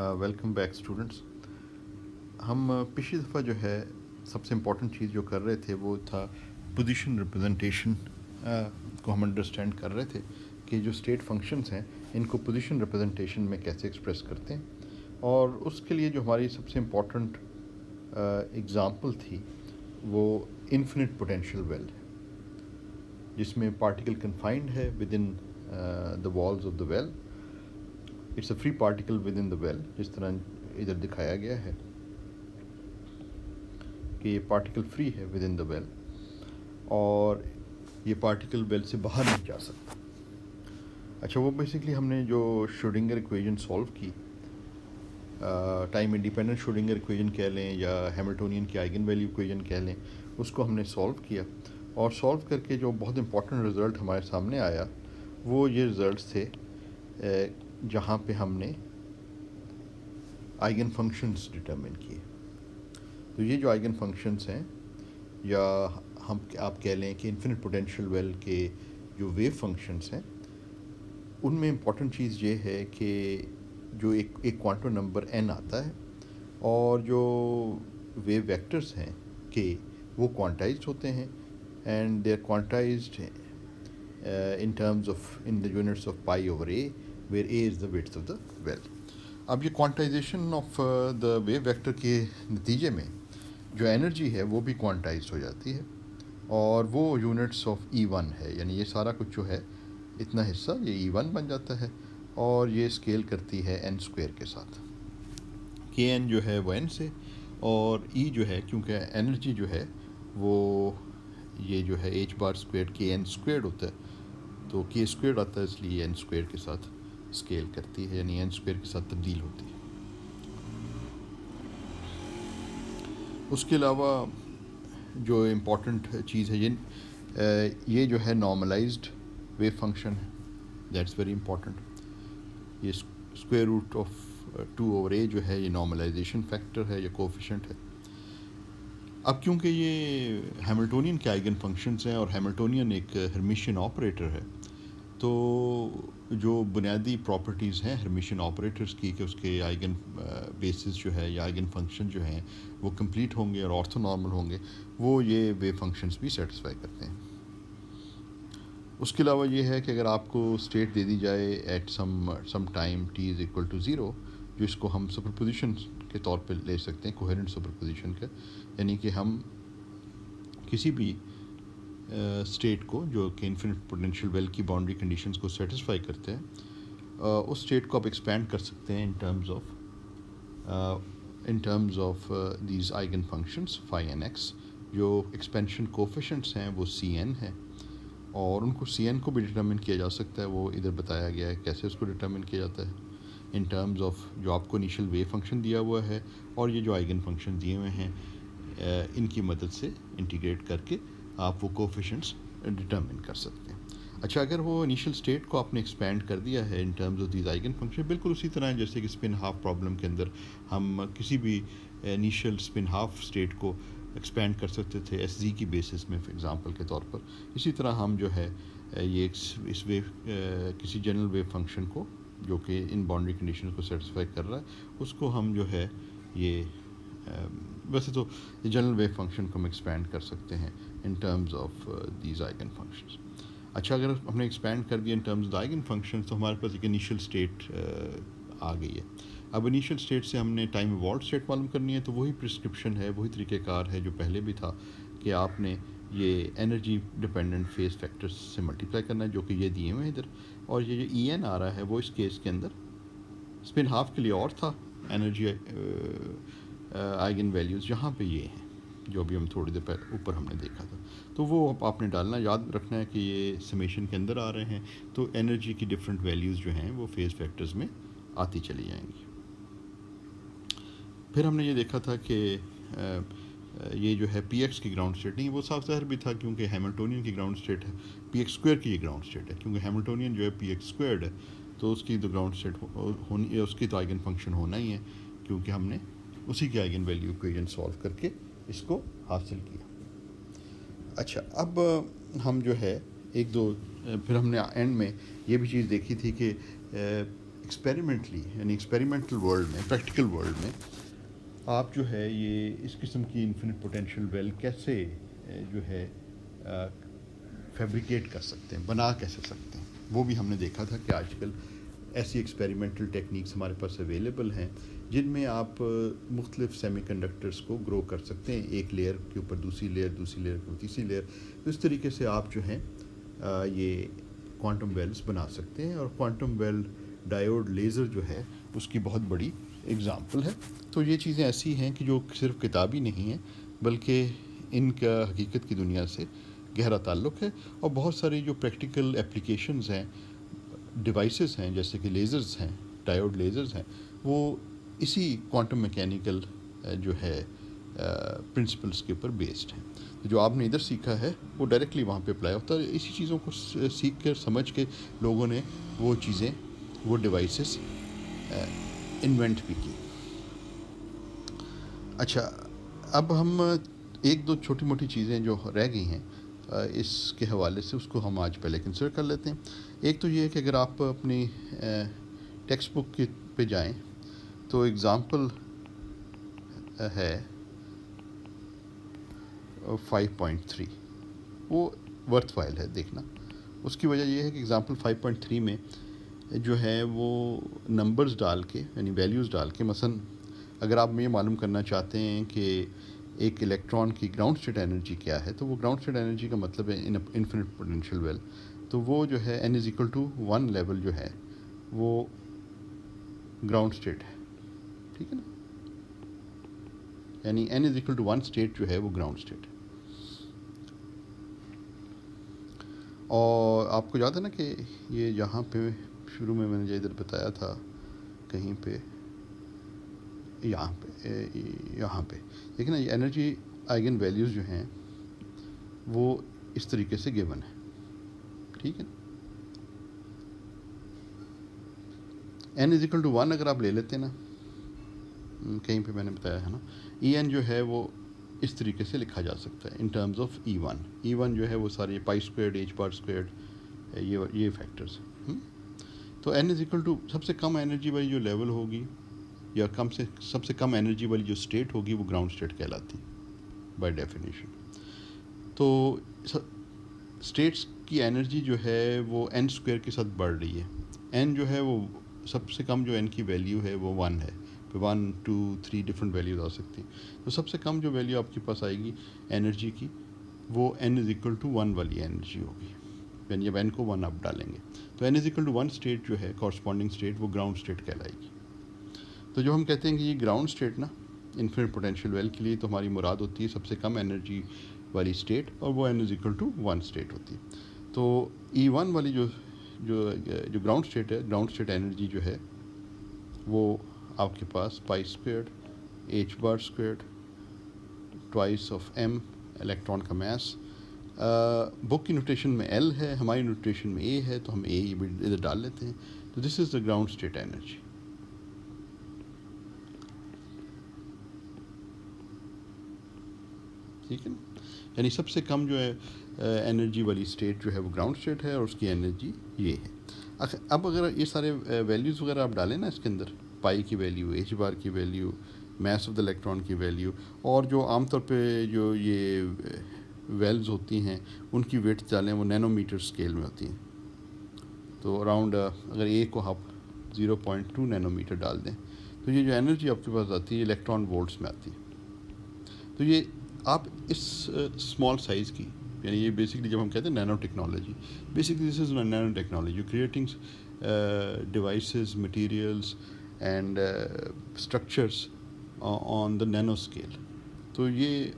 Welcome back students. हम पिछली दफ़ा जो है सबसे इम्पोर्टेंट चीज़ जो कर रहे थे वो था पोजीशन रिप्रेजेंटेशन को हम अंडरस्टैंड कर रहे थे कि जो स्टेट फंक्शंस हैं इनको पोजीशन रिप्रेजेंटेशन में कैसे एक्सप्रेस करते हैं। और उसके लिए जो हमारी सबसे इम्पोर्टेंट एग्ज़ाम्पल थी वो इन्फिनिट पोटेंशियल वेल है, जिसमें पार्टिकल कन्फाइंड है with in the walls of the well. It's a free particle with in the well, जिस तरह इधर दिखाया गया है कि ये पार्टिकल फ्री है विद इन द वेल और ये पार्टिकल वेल से बाहर नहीं जा सकता। अच्छा, वो बेसिकली हमने जो श्रोडिंगर इक्वेशन सॉल्व की, टाइम इंडिपेंडेंट श्रोडिंगर इक्वेशन कह लें या हैमिल्टोनियन की आइगन वैल्यू इक्वेशन कह लें, उसको हमने सॉल्व किया और सॉल्व करके जो बहुत इंपॉर्टेंट रिज़ल्ट हमारे सामने आया वो ये रिज़ल्ट्स थे जहाँ पे हमने आइगन फंक्शंस डिटरमिन किए। तो ये जो आइगन फंक्शंस हैं, या हम आप कह लें कि इन्फिनिट पोटेंशियल वेल के जो वेव फंक्शंस हैं, उनमें इम्पॉर्टेंट चीज़ ये है कि जो एक क्वांटम नंबर n आता है और जो वेव वेक्टर्स हैं के वो क्वांटाइज्ड होते हैं and they are quantized in terms of in the units of pi over a, where a is the width of the well. अब ये quantization of the wave vector के नतीजे में जो एनर्जी है वो भी क्वांटाइज हो जाती है और वो यूनिट्स ऑफ E1 है, यानी ये सारा कुछ जो है इतना हिस्सा ये E1 बन जाता है और ये स्केल करती है n स्क्वायर के साथ। Kn जो है वो n से और E जो है, क्योंकि एनर्जी जो है वो ये जो है h bar square Kn square होता है, तो k स्क्वायर आता है, इसलिए n स्क्वायर के साथ स्केल करती है, यानी n स्क्वायर के साथ तब्दील होती है। उसके अलावा जो इम्पोर्टेंट चीज़ है ये जो है नॉर्मलाइज्ड वेव फंक्शन है, दैट्स वेरी इम्पोर्टेंट। ये square root of 2 over a जो है ये नॉर्मलाइजेशन फैक्टर है, ये कोफिशिएंट है। अब क्योंकि ये हैमिल्टोनियन के आइगन फंक्शंस हैं और हैमिल्टोनियन एक हर्मिशियन ऑपरेटर है, तो जो बुनियादी प्रॉपर्टीज़ हैं हर्मिशियन ऑपरेटर्स की कि उसके आइगन बेसिस जो है या आइगन फंक्शन जो हैं वो कंप्लीट होंगे और ऑर्थोनॉर्मल होंगे, वो ये वेव फंक्शंस भी सेटिस्फाई करते हैं। उसके अलावा ये है कि अगर आपको स्टेट दे दी जाए at some time t is equal to 0, जो इसको हम सुपरपोजिशन के तौर पे ले सकते हैं, कोहेरेंट सुपरपोजिशन का, यानी कि हम किसी भी स्टेट को जो कि इन्फिनिट पोटेंशियल वेल की बाउंड्री कंडीशंस को सेटिस्फाई करते हैं, उस स्टेट को आप एक्सपेंड कर सकते हैं in terms of these eigen functions phi n x. जो एक्सपेंशन कोफिशिएंट्स हैं वो Cn है और उनको Cn को भी डिटरमिन किया जा सकता है, वो इधर बताया गया है कैसे उसको डिटरमिन किया जाता है इन टर्म्स ऑफ जो आपको इनिशियल वेव फंक्शन दिया हुआ है और ये जो आइगन फंक्शन दिए हुए हैं, इनकी मदद से इंटीग्रेट करके आप वो कोफिशिएंट्स डिटरमिन कर सकते हैं। अच्छा, अगर वो इनिशियल स्टेट को आपने एक्सपेंड कर दिया है इन terms of these eigen function, बिल्कुल उसी तरह जैसे कि स्पिन हाफ प्रॉब्लम के अंदर हम किसी भी इनिशियल स्पिन हाफ स्टेट को एक्सपेंड कर सकते थे Sg की बेसिस में, फॉर एग्जांपल के तौर पर। इसी तरह हम जो है ये इस वेव किसी जनरल वेव फंक्शन को जो कि इन बाउंड्री कंडीशन को सेटिस्फाई कर रहा है, उसको हम जो है ये वैसे तो जनरल वेव फंक्शन को हम एक्सपेंड कर सकते हैं in terms of these eigen functions. अच्छा, अगर हमने एक्सपेंड कर दिया इन टर्म्स ऑफ आइगन फंक्शंस, तो हमारे पास एक इनिशियल स्टेट आ गई है। अब इनिशियल स्टेट से हमने टाइम इवॉल्व्ड स्टेट मालूम करनी है, तो वही प्रिस्क्रिप्शन है, वही तरीक़ेकार है जो पहले भी था कि आपने ये एनर्जी डिपेंडेंट फेस फैक्टर्स से मल्टीप्लाई करना है, जो कि ये दिए हुए हैं इधर, और ये जो En आ रहा है वो इस केस के अंदर स्पिन हाफ के लिए और था एनर्जी आइगन वैल्यूज़, जहाँ पे ये हैं जो अभी हम थोड़ी देर पहले ऊपर हमने देखा था, तो वो आपने डालना, याद रखना है कि ये समेशन के अंदर आ रहे हैं, तो एनर्जी की डिफरेंट वैल्यूज़ जो हैं वो फेज फैक्टर्स में आती चली जाएंगी। फिर हमने ये देखा था कि ये जो है Px की ग्राउंड स्टेट नहीं, वो साफ ज़ाहिर भी था क्योंकि हैमिल्टोनियन की ग्राउंड स्टेट है, Px स्क्वायर की ये ग्राउंड स्टेट है, क्योंकि हैमिल्टोनियन जो है Px स्क्वायर्ड है, तो उसकी तो ग्राउंड स्टेट होनी, उसकी तो आइगन फंक्शन होना ही है, क्योंकि हमने उसी की आइगन वैल्यू इक्वेशन सॉल्व करके इसको हासिल किया। अच्छा, अब हम जो है एक दो फिर हमने एंड में ये भी चीज़ देखी थी कि एक्सपेरिमेंटली यानी एक्सपेरिमेंटल वर्ल्ड में, प्रैक्टिकल वर्ल्ड में आप जो है ये इस किस्म की इन्फिनिट पोटेंशियल वेल कैसे जो है फैब्रिकेट कर सकते हैं, बना कैसे सकते हैं। वो भी हमने देखा था कि आजकल ऐसी एक्सपेरिमेंटल टेक्निक्स हमारे पास अवेलेबल हैं जिनमें आप मुख्तलिफ सेमीकंडक्टर्स को ग्रो कर सकते हैं, एक लेयर के ऊपर दूसरी लेयर, दूसरी लेयर के ऊपर तीसरी लेयर। तो इस तरीके से आप जो हैं ये क्वांटम वेल्स बना सकते हैं, और क्वांटम वेल डायोड लेज़र जो है उसकी बहुत बड़ी एग्ज़ाम्पल है। तो ये चीज़ें ऐसी हैं कि जो सिर्फ किताबी नहीं हैं, बल्कि इनका हकीकत की दुनिया से गहरा ताल्लुक़ है। और बहुत सारी जो प्रैक्टिकल एप्लीकेशंस हैं, डिवाइसेस हैं, जैसे कि लेज़र्स हैं, डायोड लेज़र्स हैं, वो इसी क्वांटम मैकेनिकल जो है प्रिंसिपल्स के ऊपर बेस्ड हैं। तो जो आपने इधर सीखा है वो डायरेक्टली वहाँ पे अप्लाई होता है। इसी चीज़ों को सीख कर, समझ के लोगों ने वो चीज़ें, वो डिवाइसेस इन्वेंट भी की। अच्छा, अब हम एक दो छोटी मोटी चीज़ें जो रह गई हैं इसके हवाले से, उसको हम आज पहले कंसिडर कर लेते हैं। एक तो ये है कि अगर आप अपनी टेक्स्ट बुक पे जाएं तो एग्ज़ाम्पल है 5.3, वो वर्थ वाइल है देखना। उसकी वजह यह है कि एग्ज़ाम्पल 5.3 में जो है वो नंबर्स डाल के, यानी वैल्यूज़ डाल के, मसलन अगर आप ये मालूम करना चाहते हैं कि एक इलेक्ट्रॉन की ग्राउंड स्टेट एनर्जी क्या है, तो वो ग्राउंड स्टेट एनर्जी का मतलब है इन्फिनिट पोटेंशियल वेल। तो वो जो है n=1 लेवल जो है वो ग्राउंड स्टेट है, ठीक है ना, यानी n=1 स्टेट जो है वो ग्राउंड स्टेट है। और आपको याद है ना कि ये यहाँ पे शुरू में मैंने जो इधर बताया था, कहीं पे यहाँ पे देखिए ना, ये एनर्जी आइगन वैल्यूज़ जो हैं वो इस तरीके से गिवन है, ठीक है। n=1 अगर आप ले लेते हैं ना, कहीं पे मैंने बताया है ना, En जो है वो इस तरीके से लिखा जा सकता है इन टर्म्स ऑफ E1 जो है वो सारे π² h² ये फैक्टर्स। तो n= सबसे कम एनर्जी वाली जो लेवल होगी, या सबसे कम एनर्जी वाली जो स्टेट होगी, वो ग्राउंड स्टेट कहलाती बाय डेफिनेशन। तो स्टेट्स की एनर्जी जो है वो n² के साथ बढ़ रही है। n जो है वो सबसे कम जो n की वैल्यू है वो 1 है, तो 1 2 3 डिफरेंट वैल्यूज आ सकती हैं। तो सबसे कम जो वैल्यू आपके पास आएगी एनर्जी की, वो n=1 वाली एनर्जी होगी, यानी जब n को 1 आप डालेंगे तो n=1 स्टेट जो है, कॉरस्पॉन्डिंग स्टेट, वो ग्राउंड स्टेट कहलाएगी। तो जो हम कहते हैं कि ये ग्राउंड स्टेट ना इन्फिनिट पोटेंशियल वेल के लिए, तो हमारी मुराद होती है सबसे कम एनर्जी वाली स्टेट, और वो n=1 स्टेट होती है। तो E1 वाली जो ग्राउंड स्टेट है, ग्राउंड स्टेट एनर्जी जो है वो आपके पास π² h² twice of m electron का मास। बुक की नोटेशन में L है, हमारी नोटेशन में A है, तो हम A इधर डाल लेते हैं। तो this is the ground state energy. ठीक है ना, यानी सबसे कम जो है एनर्जी वाली स्टेट जो है वो ग्राउंड स्टेट है, और उसकी एनर्जी ये है। अब अगर ये सारे वैल्यूज़ वगैरह आप डालें ना इसके अंदर, पाई की वैल्यू, h बार की value, mass of the electron की वैल्यू, और जो आमतौर पे जो ये वेल्स होती हैं उनकी वेट डालें, वो नैनोमीटर स्केल में होती हैं। तो अराउंड अगर ए को आप 0.2 नैनोमीटर डाल दें, तो ये जो एनर्जी आपके पास आती है इलेक्ट्रॉन वोल्ट्स में आती है। तो ये आप इस स्मॉल साइज़ की, यानी ये बेसिकली जब हम कहते हैं nano technology, basically this is nano technology creating devices, materials and structures on the nano scale. तो ये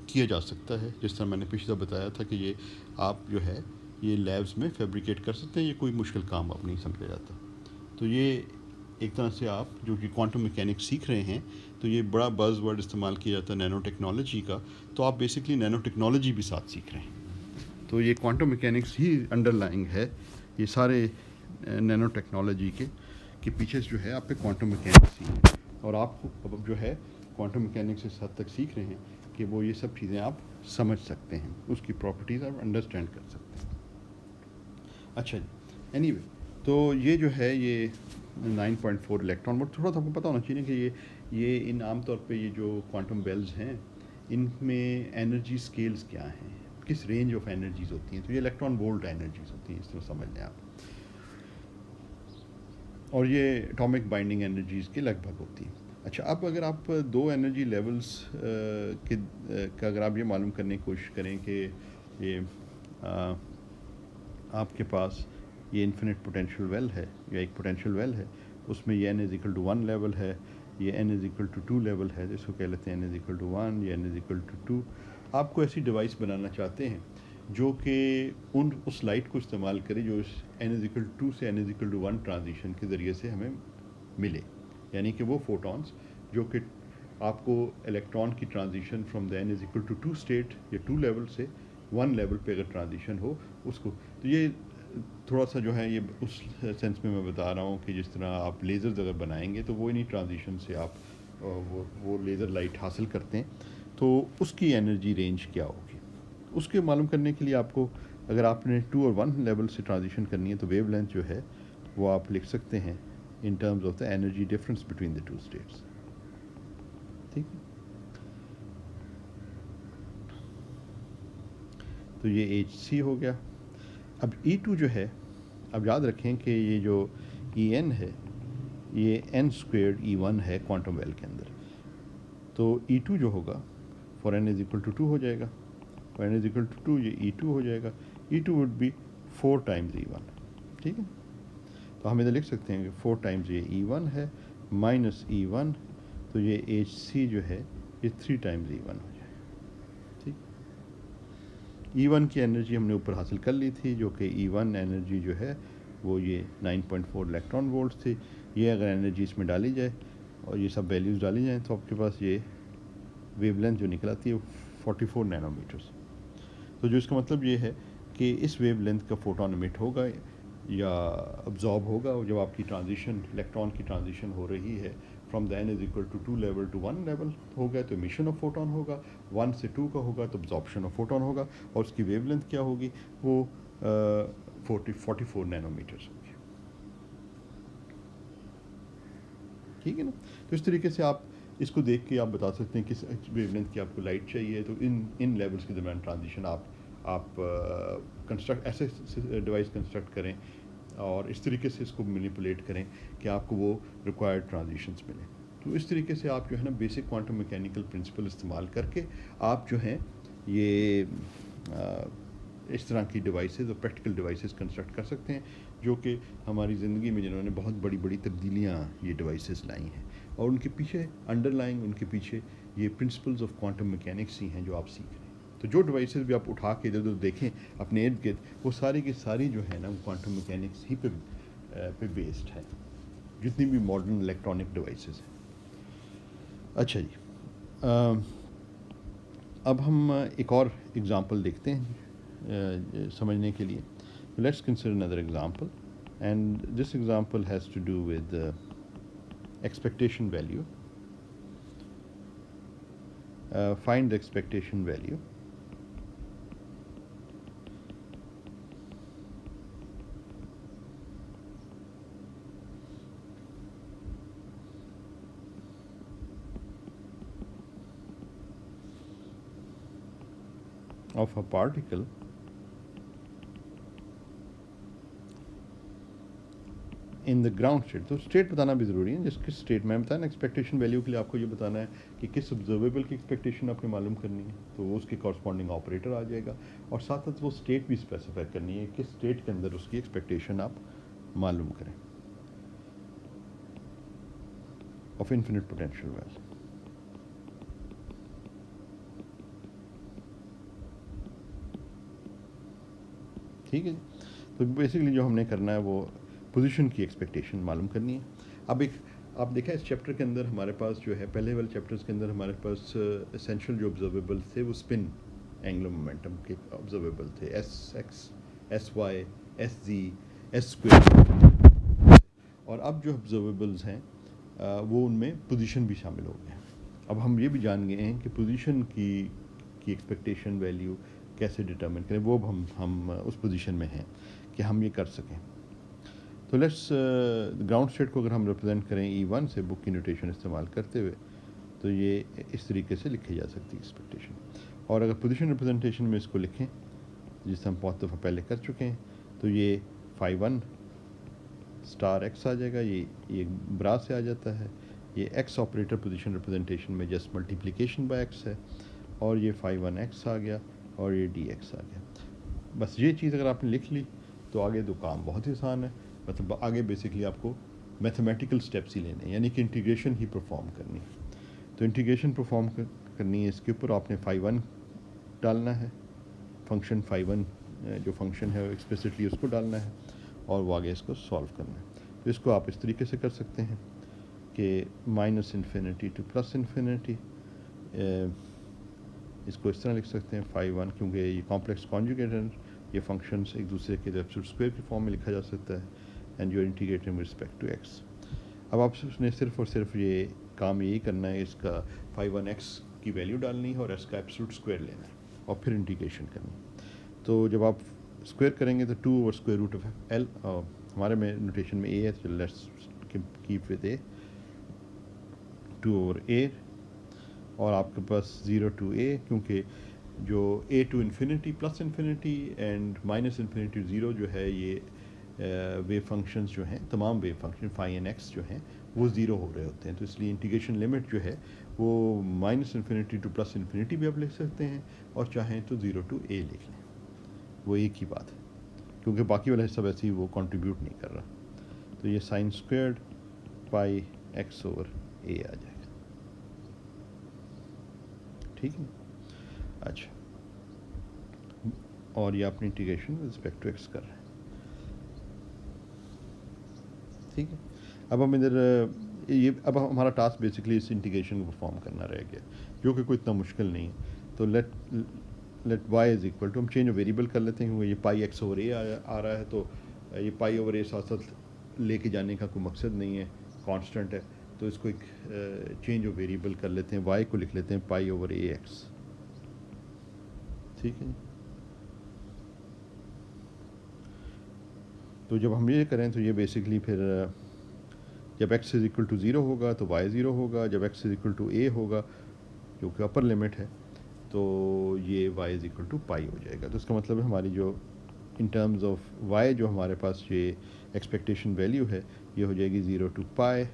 किया जा सकता है, जिस तरह मैंने पिछले बताया था कि ये आप जो है ये लैब्स में फैब्रिकेट कर सकते हैं, ये कोई मुश्किल काम आप नहीं समझा जाता। तो ये एक तरह से आप जो कि क्वांटम मैकेनिक्स सीख रहे हैं, तो ये बड़ा बज़ वर्ड इस्तेमाल किया जाता है नैनो टेक्नोलॉजी का, तो आप बेसिकली नैनो टेक्नोलॉजी भी साथ सीख रहे हैं। तो ये क्वांटम मैकेनिक्स ही अंडरलाइंग है, ये सारे नैनो टेक्नोलॉजी के पीछे जो है आप पे क्वांटम मैकेनिक्स सीख, और आप अब जो है क्वांटम मैकेनिक्स इस हद तक सीख रहे हैं कि वो ये सब चीज़ें आप समझ सकते हैं, उसकी प्रॉपर्टीज़ आप अंडरस्टैंड कर सकते हैं। अच्छा जी, एनीवे, तो ये जो है ये 9.4 इलेक्ट्रॉन वोल्ट। थोड़ा सा आपको पता होना चाहिए कि ये इन आम तौर पे ये जो क्वांटम बेल्स हैं इनमें एनर्जी स्केल्स क्या हैं, किस रेंज ऑफ एनर्जीज होती हैं, तो ये इलेक्ट्रॉन वोल्ट एनर्जीज होती हैं, इस तरह समझ लें आप। और ये एटॉमिक बाइंडिंग एनर्जीज के लगभग होती हैं। अच्छा, अब अगर आप दो एनर्जी लेवल्स का अगर आप ये मालूम करने की कोशिश करें कि ये आपके पास ये इन्फिनिट पोटेंशियल वेल है या एक पोटेंशियल वेल है, उसमें ये n is equal to 1 level है, ये n is equal to 2 level है, जिसको कह लेते हैं n इज इक्वल टू 1 या n इज इक्वल टू 2। आपको ऐसी डिवाइस बनाना चाहते हैं जो कि उस लाइट को इस्तेमाल करे जो n इज इक्वल टू 2 से n is equal to 1 transition के ज़रिए से हमें मिले, यानी कि वो फोटॉन्स जो कि आपको इलेक्ट्रॉन की transition from the n is equal to 2 state या 2 लेवल से 1 लेवल पे अगर ट्रांजिशन हो उसको, तो ये थोड़ा सा जो है ये उस सेंस में मैं बता रहा हूँ कि जिस तरह आप लेज़र्स अगर बनाएंगे तो वो इन्हीं ट्रांजिशन से आप वो लेज़र लाइट हासिल करते हैं, तो उसकी एनर्जी रेंज क्या होगी उसके मालूम करने के लिए आपको, अगर आपने 2 और 1 लेवल से ट्रांजिशन करनी है तो वेवलेंथ जो है वो आप लिख सकते हैं in terms of the energy difference between the 2 states. ठीक है, तो ये Hc हो गया। अब E2 जो है, अब याद रखें कि ये जो En है ये n² E1 है क्वांटम वेल के अंदर, तो E2 जो होगा for n is equal to 2 हो जाएगा, for n is equal to 2 ये E2 हो जाएगा, E2 would be 4 times E1। ठीक है, तो हम इधर लिख सकते हैं कि 4 टाइम्स ये E1 है माइनस E1, तो ये Hc जो है ये 3 टाइम्स E1 हो जाएगा। ठीक, E1 की एनर्जी हमने ऊपर हासिल कर ली थी जो कि E1 एनर्जी जो है वो ये 9.4 इलेक्ट्रॉन वोल्ट थी। ये अगर एनर्जी इसमें डाली जाए और ये सब वैल्यूज़ डाली जाएँ तो आपके पास ये वेवलेंथ जो निकल आती है 44 नैनोमीटर्स। तो जो इसका मतलब ये है कि इस वेवलेंथ का फोटोन इमिट होगा या अब्जॉर्ब होगा, और जब आपकी ट्रांजिशन इलेक्ट्रॉन की ट्रांजिशन हो रही है from the n is equal to 2 level to 1 level हो गया तो इमिशन ऑफ फोटोन होगा, 1 से 2 का होगा तो अब्जॉर्प्शन ऑफ फोटोन होगा, और उसकी वेवलेंथ क्या होगी वो 44 नैनोमीटर्स होगी। ठीक है ना, तो इस तरीके से आप इसको देख के आप बता सकते हैं किस वेवलेंथ की आपको लाइट चाहिए, तो इन लेवल्स के दरमियान ट्रांजिशन आप कंस्ट्रक्ट ऐसे डिवाइस कंस्ट्रक्ट करें और इस तरीके से इसको मैनिपुलेट करें कि आपको वो रिक्वायर्ड ट्रांजिशंस मिलें। तो इस तरीके से आप जो है ना बेसिक क्वांटम मैकेनिकल प्रिंसिपल इस्तेमाल करके आप जो हैं ये इस तरह की डिवाइसेस और प्रैक्टिकल डिवाइसेस कंस्ट्रक्ट कर सकते हैं जो कि हमारी ज़िंदगी में जिन्होंने बहुत बड़ी बड़ी तब्दीलियाँ ये डिवाइसेस लाई हैं, और उनके पीछे अंडरलाइंग उनके पीछे ये प्रिंसिपल्स ऑफ क्वांटम मैकेनिक्स ही हैं जो आप सीख रहे हैं। तो जो डिवाइसेस भी आप उठा के इधर उधर देखें अपने इर्द गिर्द, वो सारी की सारी जो है ना वो क्वांटम मैकेनिक्स ही पे बेस्ड है, जितनी भी मॉडर्न इलेक्ट्रॉनिक डिवाइसेस हैं। अच्छा जी, अब हम एक और एग्ज़ाम्पल देखते हैं समझने के लिए। Let's consider another example, and this example has to do with expectation value. Find the expectation value of a particle in the ground state. तो स्टेट बताना भी ज़रूरी है, जिस किस स्टेट में बताना एक्सपेक्टेशन वैल्यू के लिए आपको ये बताना है कि किस ऑब्जर्वेबल की एक्सपेक्टेशन आपने मालूम करनी है, तो वो उसकी कॉरस्पॉन्डिंग ऑपरेटर आ जाएगा, और साथ साथ वो स्टेट भी स्पेसिफाई करनी है किस स्टेट के अंदर उसकी एक्सपेक्टेशन आप मालूम करें ऑफ इन्फिनिट पोटेंशियल वेल। ठीक है जी, तो बेसिकली जो हमने करना है वो पोजीशन की एक्सपेक्टेशन मालूम करनी है। अब एक आप देखा इस चैप्टर के अंदर हमारे पास जो है पहले वाले चैप्टर्स के अंदर हमारे पास एसेंशियल जो ऑब्जर्वेबल थे वो स्पिन एंगुलर मोमेंटम के ऑब्जर्वेबल थे, Sx, Sy, Sg, S², और अब जो ऑब्जर्वेबल्स हैं वो उनमें पोजीशन भी शामिल हो गए। अब हम ये भी जान गए हैं कि पोजीशन की एक्सपेक्टेशन वैल्यू कैसे डिटरमिन करें, वो हम उस पोजीशन में हैं कि हम ये कर सकें। तो तो लेट्स ग्राउंड स्टेट को अगर हम रिप्रेजेंट करें E1 से बुक की नोटेशन इस्तेमाल करते हुए, तो ये इस तरीके से लिखी जा सकती है एक्सपेक्टेशन। और अगर पोजीशन रिप्रेजेंटेशन में इसको लिखें, जिसे हम बहुत दफ़ा पहले कर चुके हैं, तो ये फाई 1 स्टार एक्स आ जाएगा, ये ब्रा से आ जाता है। ये एक्स ऑपरेटर पोजीशन रिप्रेजेंटेशन में जस्ट मल्टीप्लिकेशन बाय एक्स है, और ये फाई 1 एक्स आ गया, और ये डी एक्स आ गया। बस ये चीज़ अगर आपने लिख ली तो आगे तो काम बहुत ही आसान है। मतलब आगे बेसिकली आपको मैथमेटिकल स्टेप्स ही लेने हैं, यानी कि इंटीग्रेशन ही परफॉर्म करनी है। तो इंटीग्रेशन परफॉर्म करनी है, इसके ऊपर आपने फाई 1 डालना है, फंक्शन फाई 1 जो फंक्शन है एक्सप्लिसिटली उसको डालना है, और वो आगे इसको सॉल्व करना है। तो इसको आप इस तरीके से कर सकते हैं कि -∞ to +∞, इसको इस तरह लिख सकते हैं फाई 1, क्योंकि ये कॉम्प्लेक्स कॉन्जुगेट है, ये फंक्शंस एक दूसरे के एब्सोल्यूट स्क्वायर की फॉर्म में लिखा जा सकता है, and you are integrating with respect to x. अब आपने सिर्फ और सिर्फ ये काम यही करना है, इसका फाई 1 एक्स की वैल्यू डालनी है और एस का एब्सोल्यूट स्क्वायर लेना है, और फिर इंटीग्रेशन करनी है। तो जब आप स्क्वायर करेंगे तो 2/√f(L), हमारे में नोटेशन में a है, तो let's keep with a, 2/a, और आपके पास 0 to a, क्योंकि जो a to infinity +∞ and -∞ to 0 जो है, ये वेव फंक्शंस जो हैं, तमाम wave function phi n x जो हैं वो ज़ीरो हो रहे होते हैं। तो इसलिए इंटीग्रेशन लिमिट जो है वो -∞ to +∞ भी आप लिख सकते हैं, और चाहें तो 0 to a लिख लें, वो एक ही बात है, क्योंकि बाकी वाला हिस्सा वैसे ही वो कंट्रीब्यूट नहीं कर रहा। तो ये sin स्क्वायर्ड पाई x/a आ जाएगा, ठीक है। अच्छा, और ये अपनी integration with respect to x कर रहे हैं, ठीक है। अब हम इधर अब हमारा टास्क बेसिकली इस इंटीग्रेशन को परफॉर्म करना रह गया, जो कि कोई इतना मुश्किल नहीं है। तो let y is equal to, हम चेंज ऑफ वेरिएबल कर लेते हैं, क्योंकि ये पाई x/a आ रहा है, तो ये पाई/a साथ साथ लेके जाने का कोई मकसद नहीं है, कांस्टेंट है। तो इसको एक चेंज ऑफ वेरिएबल कर लेते हैं, y को लिख लेते हैं पाई/ax, ठीक है। तो जब हम ये करें तो ये बेसिकली फिर जब x इज़ इक्वल टू 0 होगा तो y 0 होगा, जब x is equal to a होगा जो कि अपर लिमिट है, तो ये y इज़ इक्वल टू पाई हो जाएगा। तो इसका मतलब है हमारी जो इन टर्म्स ऑफ y जो हमारे पास ये एक्सपेक्टेशन वैल्यू है, ये हो जाएगी 0 to pi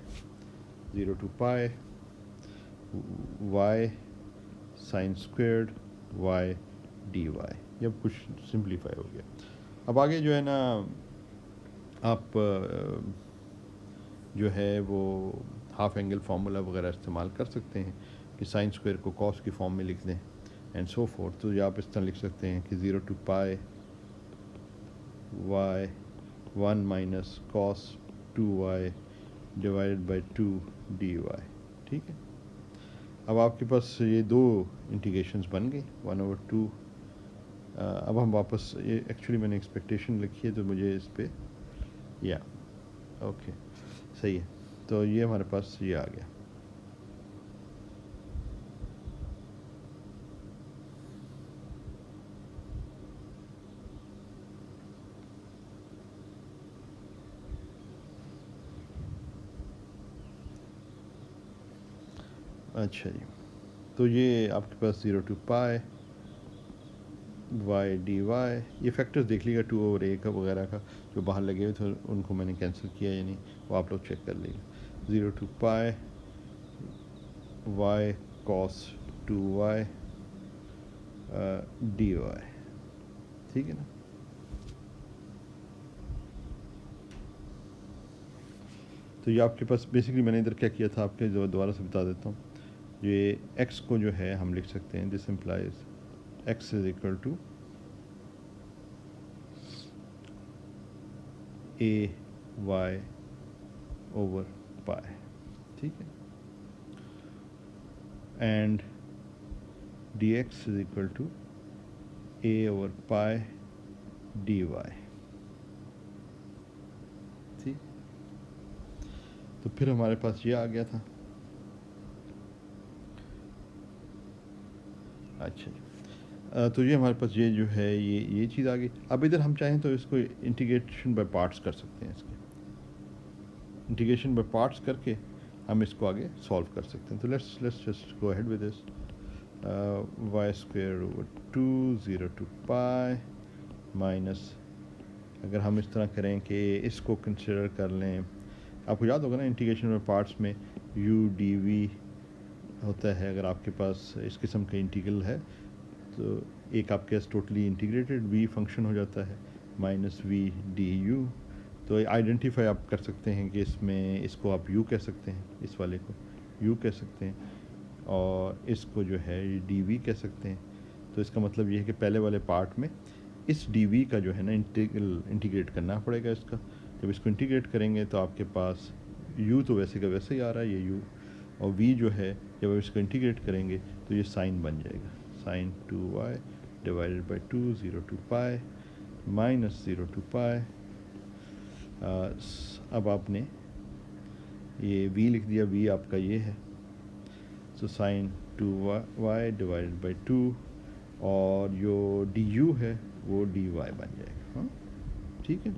y sin squared y dy। ये अब कुछ सिंप्लीफाई हो गया। अब आगे जो है ना, आप जो है वो हाफ एंगल फार्मूला वगैरह इस्तेमाल कर सकते हैं कि साइन स्क्वायर को कॉस की फॉर्म में लिख दें, एंड सो फोर्थ। तो ये आप इस तरह लिख सकते हैं कि 0 to pi y 1 minus cos 2y divided by 2 dy, ठीक है। अब आपके पास ये दो इंटीग्रेशंस बन गई 1/2। अब हम वापस, ये एक्चुअली मैंने एक्सपेक्टेशन लिखी है तो मुझे इस पर या ओके सही है, तो ये हमारे पास ये आ गया। अच्छा जी, तो ये आपके पास 0 to पाई y dy, ये फैक्टर्स देख लीजिएगा 2/a का वगैरह का जो बाहर लगे हुए थे उनको मैंने कैंसिल किया, यानी वो आप लोग चेक कर लीजिए। 0 to pi y cos 2y dy, ठीक है ना। तो ये आपके पास बेसिकली मैंने इधर क्या किया था आपके, जो दोबारा से बता देता हूँ। ये x को जो है हम लिख सकते हैं, this implies x is equal to ay over pi, ठीक है, and dx is equal to a over pi dy, ठीक। तो फिर हमारे पास ये आ गया था। अच्छा जी, तो ये हमारे पास ये जो है ये चीज़ आ गई। अब इधर हम चाहें तो इसको इंटीग्रेशन बाय पार्ट्स कर सकते हैं इसके। इंटीग्रेशन बाय पार्ट्स करके हम इसको आगे सॉल्व कर सकते हैं। तो let's just go ahead with this. Y square over 2 0 to pi minus, अगर हम इस तरह करें कि इसको कंसिडर कर लें, आपको याद होगा ना इंटीग्रेशन में पार्ट्स में u dv होता है। अगर आपके पास इस किस्म का इंटीग्रल है तो एक आपके पास टोटली इंटीग्रेटेड v फंक्शन हो जाता है माइनस v du। तो आइडेंटिफाई आप कर सकते हैं कि इसमें इसको आप u कह सकते हैं, इस वाले को u कह सकते हैं, और इसको जो है dv कह सकते हैं। तो इसका मतलब ये है कि पहले वाले पार्ट में इस dv का जो है ना इंटीग्रेट करना पड़ेगा इसका। जब इसको इंटीग्रेट करेंगे तो आपके पास u तो वैसे का वैसे ही आ रहा है ये u, और v जो है जब आप इसको इंटीग्रेट करेंगे तो ये साइन बन जाएगा, sine 2y divided by 2 0 to pi minus 0 to pi. अब आपने ये v लिख दिया, v आपका ये है, तो साइन 2y डिवाइडेड बाई 2, और जो du है वो dy बन जाएगा। हाँ ठीक है।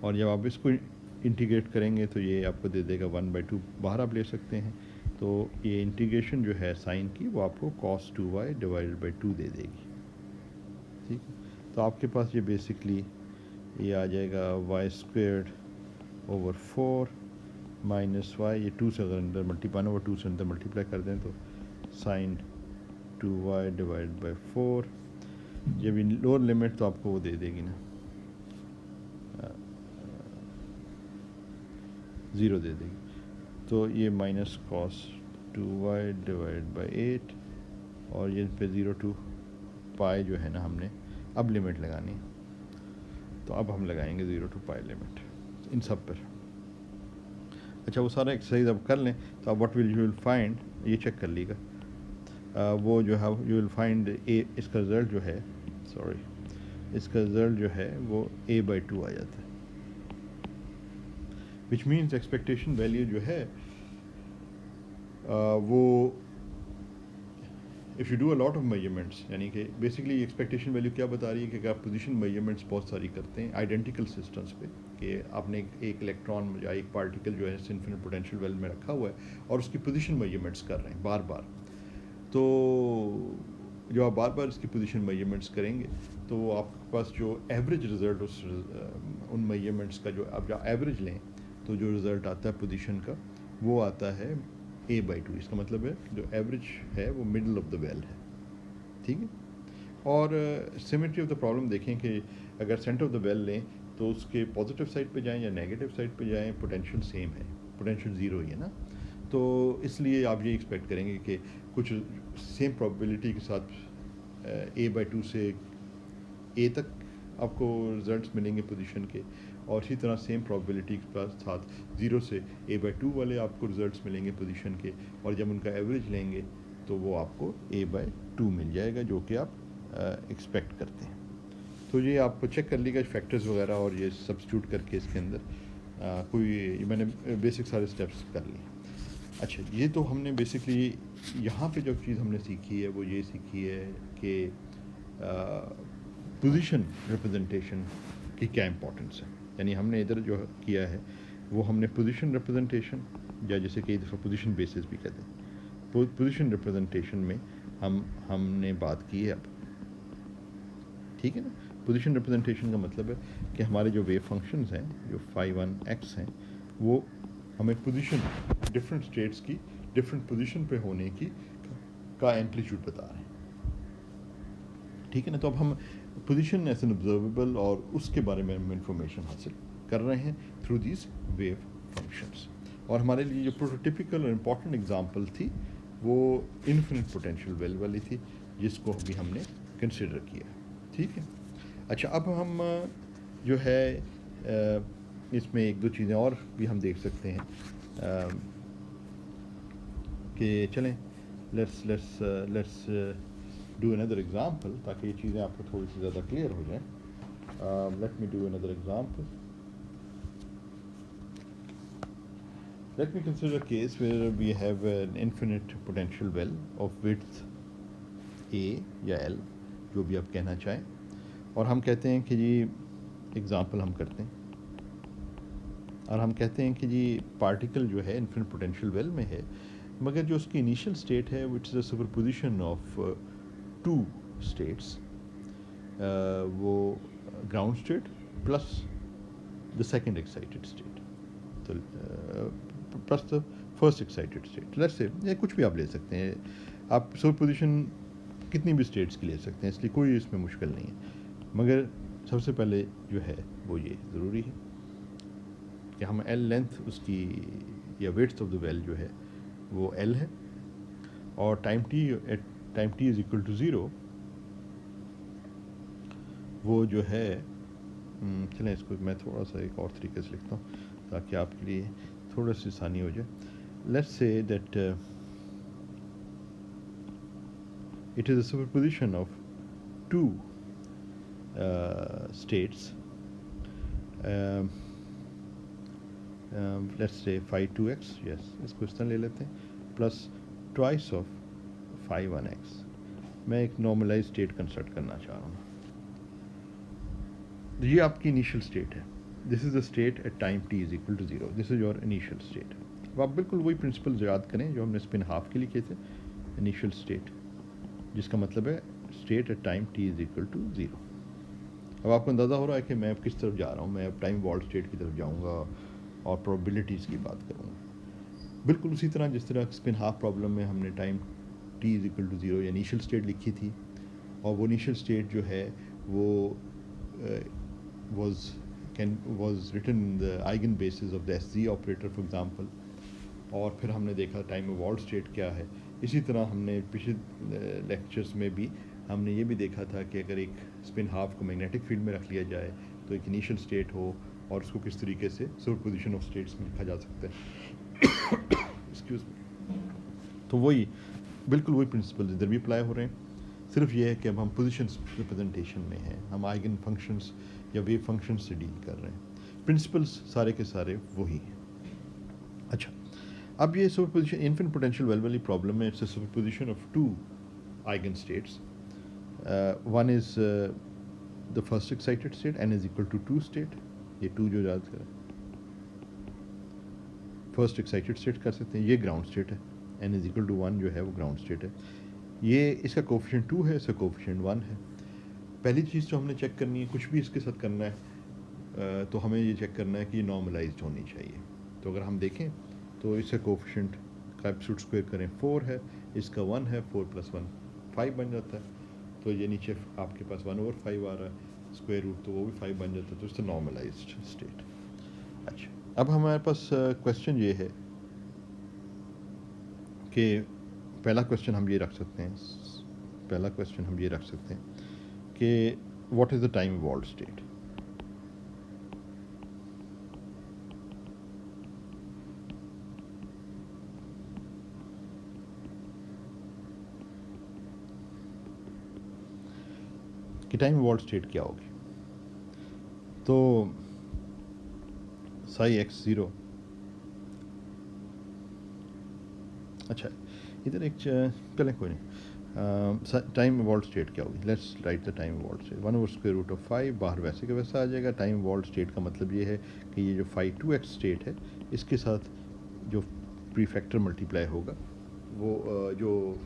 और जब आप इसको इंटीग्रेट करेंगे तो ये आपको दे देगा 1/2, बाहर आप ले सकते हैं। तो ये इंटीग्रेशन जो है साइन की वो आपको cos 2y डिवाइडेड बाई 2 दे देगी। ठीक है, तो आपके पास ये बेसिकली ये आ जाएगा y squared over 4 minus y, ये 2 से अगर अंदर मल्टीप्लाई ओवर 2 से अंदर मल्टीप्लाई कर दें तो साइन 2y डिवाइड बाई 4। जब इन लोअर लिमिट तो आपको वो दे देगी ना 0 दे देगी। तो ये minus cos 2y divide by 8, और ये पे 0 टू पाई जो है ना हमने अब लिमिट लगानी। तो अब हम लगाएंगे 0 टू पाई लिमिट इन सब पर। अच्छा, वो सारा एक्सरसाइज अब कर लें तो अब व्हाट यू विल फाइंड, ये चेक कर लीजिएगा। वो जो है यू विल फाइंड ए, इसका रिज़ल्ट जो है, सॉरी, इसका रिज़ल्ट जो है वो a/2 आ जाता है, विच मीन्स एक्सपेक्टेशन वैल्यू जो है वो if you do a lot of measurements, यानी कि बेसिकली एक्सपेक्टेशन वैल्यू क्या बता रही है कि अगर आप पोजीशन मेजरमेंट्स बहुत सारी करते हैं आइडेंटिकल सिस्टम्स पे, कि आपने एक इलेक्ट्रॉन या एक पार्टिकल जो है इन्फिनिट पोटेंशियल वेल में रखा हुआ है और उसकी पोजीशन मेजरमेंट्स कर रहे हैं बार बार, तो जो आप बार बार इसकी पोजीशन मेजरमेंट्स करेंगे तो आपके पास जो एवरेज रिज़ल्ट उस उन मेजरमेंट्स का जो आप एवरेज लें तो जो रिज़ल्ट आता है पोजीशन का वो आता है a/2। इसका मतलब है जो एवरेज है वो मिडल ऑफ द वेल है। ठीक है, और सिमेट्री ऑफ द प्रॉब्लम देखें कि अगर सेंटर ऑफ द वेल लें तो उसके पॉजिटिव साइड पे जाएं या नेगेटिव साइड पे जाएं, पोटेंशियल सेम है, पोटेंशियल ज़ीरो ही है ना। तो इसलिए आप ये एक्सपेक्ट करेंगे कि कुछ सेम प्रोबेबिलिटी के साथ a/2 से a तक आपको रिजल्ट्स मिलेंगे पोजीशन के, और इसी तरह सेम प्रोबेबिलिटी के साथ 0 से a/2 वाले आपको रिजल्ट्स मिलेंगे पोजीशन के, और जब उनका एवरेज लेंगे तो वो आपको a/2 मिल जाएगा जो कि आप एक्सपेक्ट करते हैं। तो ये आप चेक कर लीजिएगा फैक्टर्स वगैरह, और ये सब्स्टिट्यूट करके इसके अंदर कोई मैंने बेसिक सारे स्टेप्स कर लिए। अच्छा, ये तो हमने बेसिकली यहाँ पे जो चीज़ हमने सीखी है वो ये सीखी है कि पोजीशन रिप्रेजेंटेशन की क्या इंपॉर्टेंस है। यानी हमने इधर जो किया है वो हमने पोजीशन रिप्रेजेंटेशन, या जैसे कई दफ़ा पोजीशन बेसिस भी कहते हैं, पोजीशन रिप्रेजेंटेशन में हमने बात की है अब। ठीक है ना, पोजीशन रिप्रेजेंटेशन का मतलब है कि हमारे जो वेव फंक्शंस हैं जो φ1x हैं वो हमें पोजीशन डिफरेंट स्टेट्स की डिफरेंट पोजीशन पे होने की का एम्पलीट्यूड बता रहे हैं। ठीक है ना, तो अब हम पोजीशन एज एन ऑब्जर्वेबल और उसके बारे में हम इंफॉर्मेशन हासिल कर रहे हैं थ्रू दीज वेव फंक्शंस। और हमारे लिए जो प्रोटोटिपिकल और इम्पॉर्टेंट एग्जांपल थी वो इन्फिनिट पोटेंशियल वेल वाली थी, जिसको भी हमने कंसिडर किया। ठीक है, अच्छा, अब हम जो है इसमें एक दो चीज़ें और भी हम देख सकते हैं कि चलें लेट्स डू अनदर एग्जांपल, ताकि ये चीज़ें आपको थोड़ी सी ज़्यादा क्लियर हो जाएं। Let me do another example. Let me consider a case where we have an infinite potential well of width a या l, जो भी आप कहना चाहें, और हम कहते हैं कि जी एग्ज़ाम्पल हम करते हैं और हम कहते हैं कि जी पार्टिकल जो है इन्फिनिट पोटेंशियल वेल में है, मगर जो उसकी इनिशियल स्टेट है which is the superposition of two states, वो ground state plus the second excited state, तो plus the first excited state. Let's say या कुछ भी आप ले सकते हैं, आप सुपरपोजिशन कितनी भी स्टेट्स की ले सकते हैं, इसलिए कोई इसमें मुश्किल नहीं है। मगर सबसे पहले जो है वो ये ज़रूरी है कि हम एल लेंथ उसकी या विड्थ ऑफ द वेल जो है वो एल है, और time T is equal to zero वो जो है, चलें इसको मैं थोड़ा सा एक और तरीके से लिखता हूँ ताकि आपके लिए थोड़ा सी आसानी हो जाए। Let's say that it is a superposition of two states, let's say phi 2x, yes इसको इस तरह ले लेते हैं, plus twice of phi 1x। मैं एक नॉर्मलाइज स्टेट कंस्ट्रक्ट करना चाह रहा हूँ। ये आपकी इनिशियल स्टेट है, this is the state at time t is equal to zero, this is your initial state. अब आप बिल्कुल वही प्रिंसिपल याद करें जो हमने स्पिन हाफ के लिए किए थे, इनिशियल स्टेट जिसका मतलब है state at time t is equal to zero. अब आपको अंदाज़ा हो रहा है कि मैं अब किस तरफ जा रहा हूँ, मैं अब टाइम वॉल्ट स्टेट की तरफ जाऊँगा और प्रोबेबिलिटीज़ की बात करूँगा। बिल्कुल उसी तरह जिस तरह स्पिन हाफ प्रॉब्लम में हमने time t is equal to zero या इनिशियल स्टेट लिखी थी, और वो इनिशियल स्टेट जो है वो was written in the eigen basis of the SZ operator for example, और फिर हमने देखा टाइम इवॉल्व स्टेट क्या है। इसी तरह हमने पिछले लेक्चर्स में भी हमने ये भी देखा था कि अगर एक स्पिन हाफ को मैग्नेटिक फील्ड में रख लिया जाए तो एक इनिशियल स्टेट हो और उसको किस तरीके से सुपरपोजिशन ऑफ स्टेट्स में लिखा जा सकता है। Excuse me. तो वही बिल्कुल वही प्रिंसिपल इधर भी अप्लाई हो रहे हैं, सिर्फ ये है कि अब हम पोजीशन रिप्रेजेंटेशन में हैं, हम आइगन फंक्शंस या वेव फंक्शन से डील कर रहे हैं। प्रिंसिपल्स सारे के सारे वही हैं। अच्छा, अब ये सुपरपोजिशन इन्फिनिट पोटेंशियल वेल वाली प्रॉब्लम में it's a superposition of two eigen states. One is the first excited state n is equal to two state, ये टू जो याद करें फर्स्ट एक्साइटेड स्टेट कर सकते हैं, ये ग्राउंड स्टेट है, n is equal to one जो है वो ग्राउंड स्टेट है। ये इसका कोफिशिएंट 2 है, इसका कोफिशिएंट 1 है। पहली चीज़ जो हमने चेक करनी है, कुछ भी इसके साथ करना है तो हमें ये चेक करना है कि ये नॉर्मलाइज्ड होनी चाहिए। तो अगर हम देखें तो इसका कोफिशिएंट का एब्सोल्यूट स्क्वायर करें 4 है, इसका 1 है, 4 प्लस 1 5 बन जाता है। तो ये नीचे आपके पास 1/5 आ रहा है, स्क्वायर रूट तो वो भी 5 बन जाता है, तो इसका नॉर्मलाइज्ड स्टेट। अच्छा, अब हमारे पास क्वेश्चन ये है कि पहला क्वेश्चन हम ये रख सकते हैं, कि what is the time evolved state. कि टाइम इवॉल्व्ड स्टेट क्या होगी। तो साई एक्स 0, अच्छा इधर एक चलें कोई नहीं, टाइम इवॉल्व्ड स्टेट क्या होगी, let's write the time evolved state 1/√5, बाहर वैसे का वैसा आ जाएगा। टाइम इवॉल्व्ड स्टेट का मतलब ये है कि ये जो phi 2x स्टेट है इसके साथ जो प्री फैक्टर मल्टीप्लाई होगा, वो जो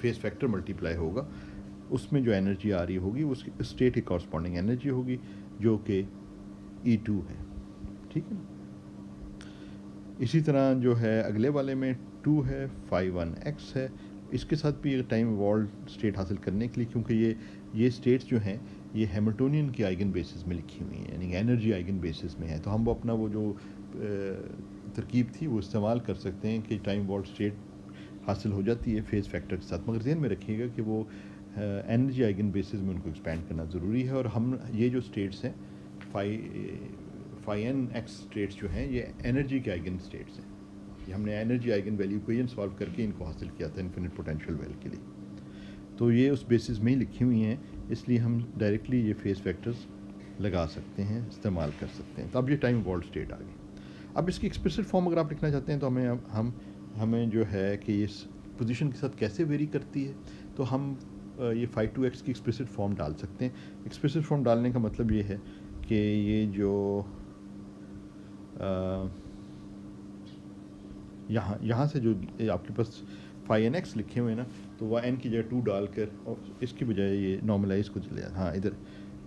फेस फैक्टर मल्टीप्लाई होगा, उसमें जो एनर्जी आ रही होगी उसकी स्टेट की कॉरस्पॉन्डिंग एनर्जी होगी जो कि E2 है, ठीक है ना। इसी तरह जो है अगले वाले में 2 है, phi 1x है, इसके साथ भी टाइम इवॉल्व्ड स्टेट हासिल करने के लिए, क्योंकि ये स्टेट्स जो हैं ये हैमिल्टोनियन की आइगन बेसिस में लिखी हुई हैं, यानी एनर्जी आइगन बेसिस में है, तो हम वो अपना वो जो तरकीब थी वो इस्तेमाल कर सकते हैं कि टाइम इवॉल्व्ड स्टेट हासिल हो जाती है फेज़ फैक्टर के साथ। मगर ध्यान में रखिएगा कि वो एनर्जी आइगन बेसिस में उनको एक्सपेंड करना ज़रूरी है। और हम ये जो स्टेट्स हैं phi n x स्टेट्स जो हैं ये एनर्जी के आइगन स्टेट्स हैं, ये हमने energy eigen value equation solve करके इनको हासिल किया था इन्फिनिट पोटेंशियल वेल के लिए। तो ये उस बेसिस में ही लिखी हुई हैं, इसलिए हम डायरेक्टली ये फेस फैक्टर्स लगा सकते हैं, इस्तेमाल कर सकते हैं। तो अब ये टाइम इवॉल्व्ड स्टेट आ गई। अब इसकी एक्सप्लिसिट फॉर्म अगर आप लिखना चाहते हैं तो हमें जो है कि ये पोजीशन के साथ कैसे वेरी करती है, तो हम ये phi 2x की एक्सप्लिसिट फॉर्म डाल सकते हैं। एक्सप्लिसिट फॉर्म डालने का मतलब ये है कि ये जो यहाँ से जो आपके पास फाई एन एक्स लिखे हुए हैं ना, तो वह एन की जगह 2 डालकर और इसकी बजाय ये नॉर्मलाइज को चले जाए। हाँ, इधर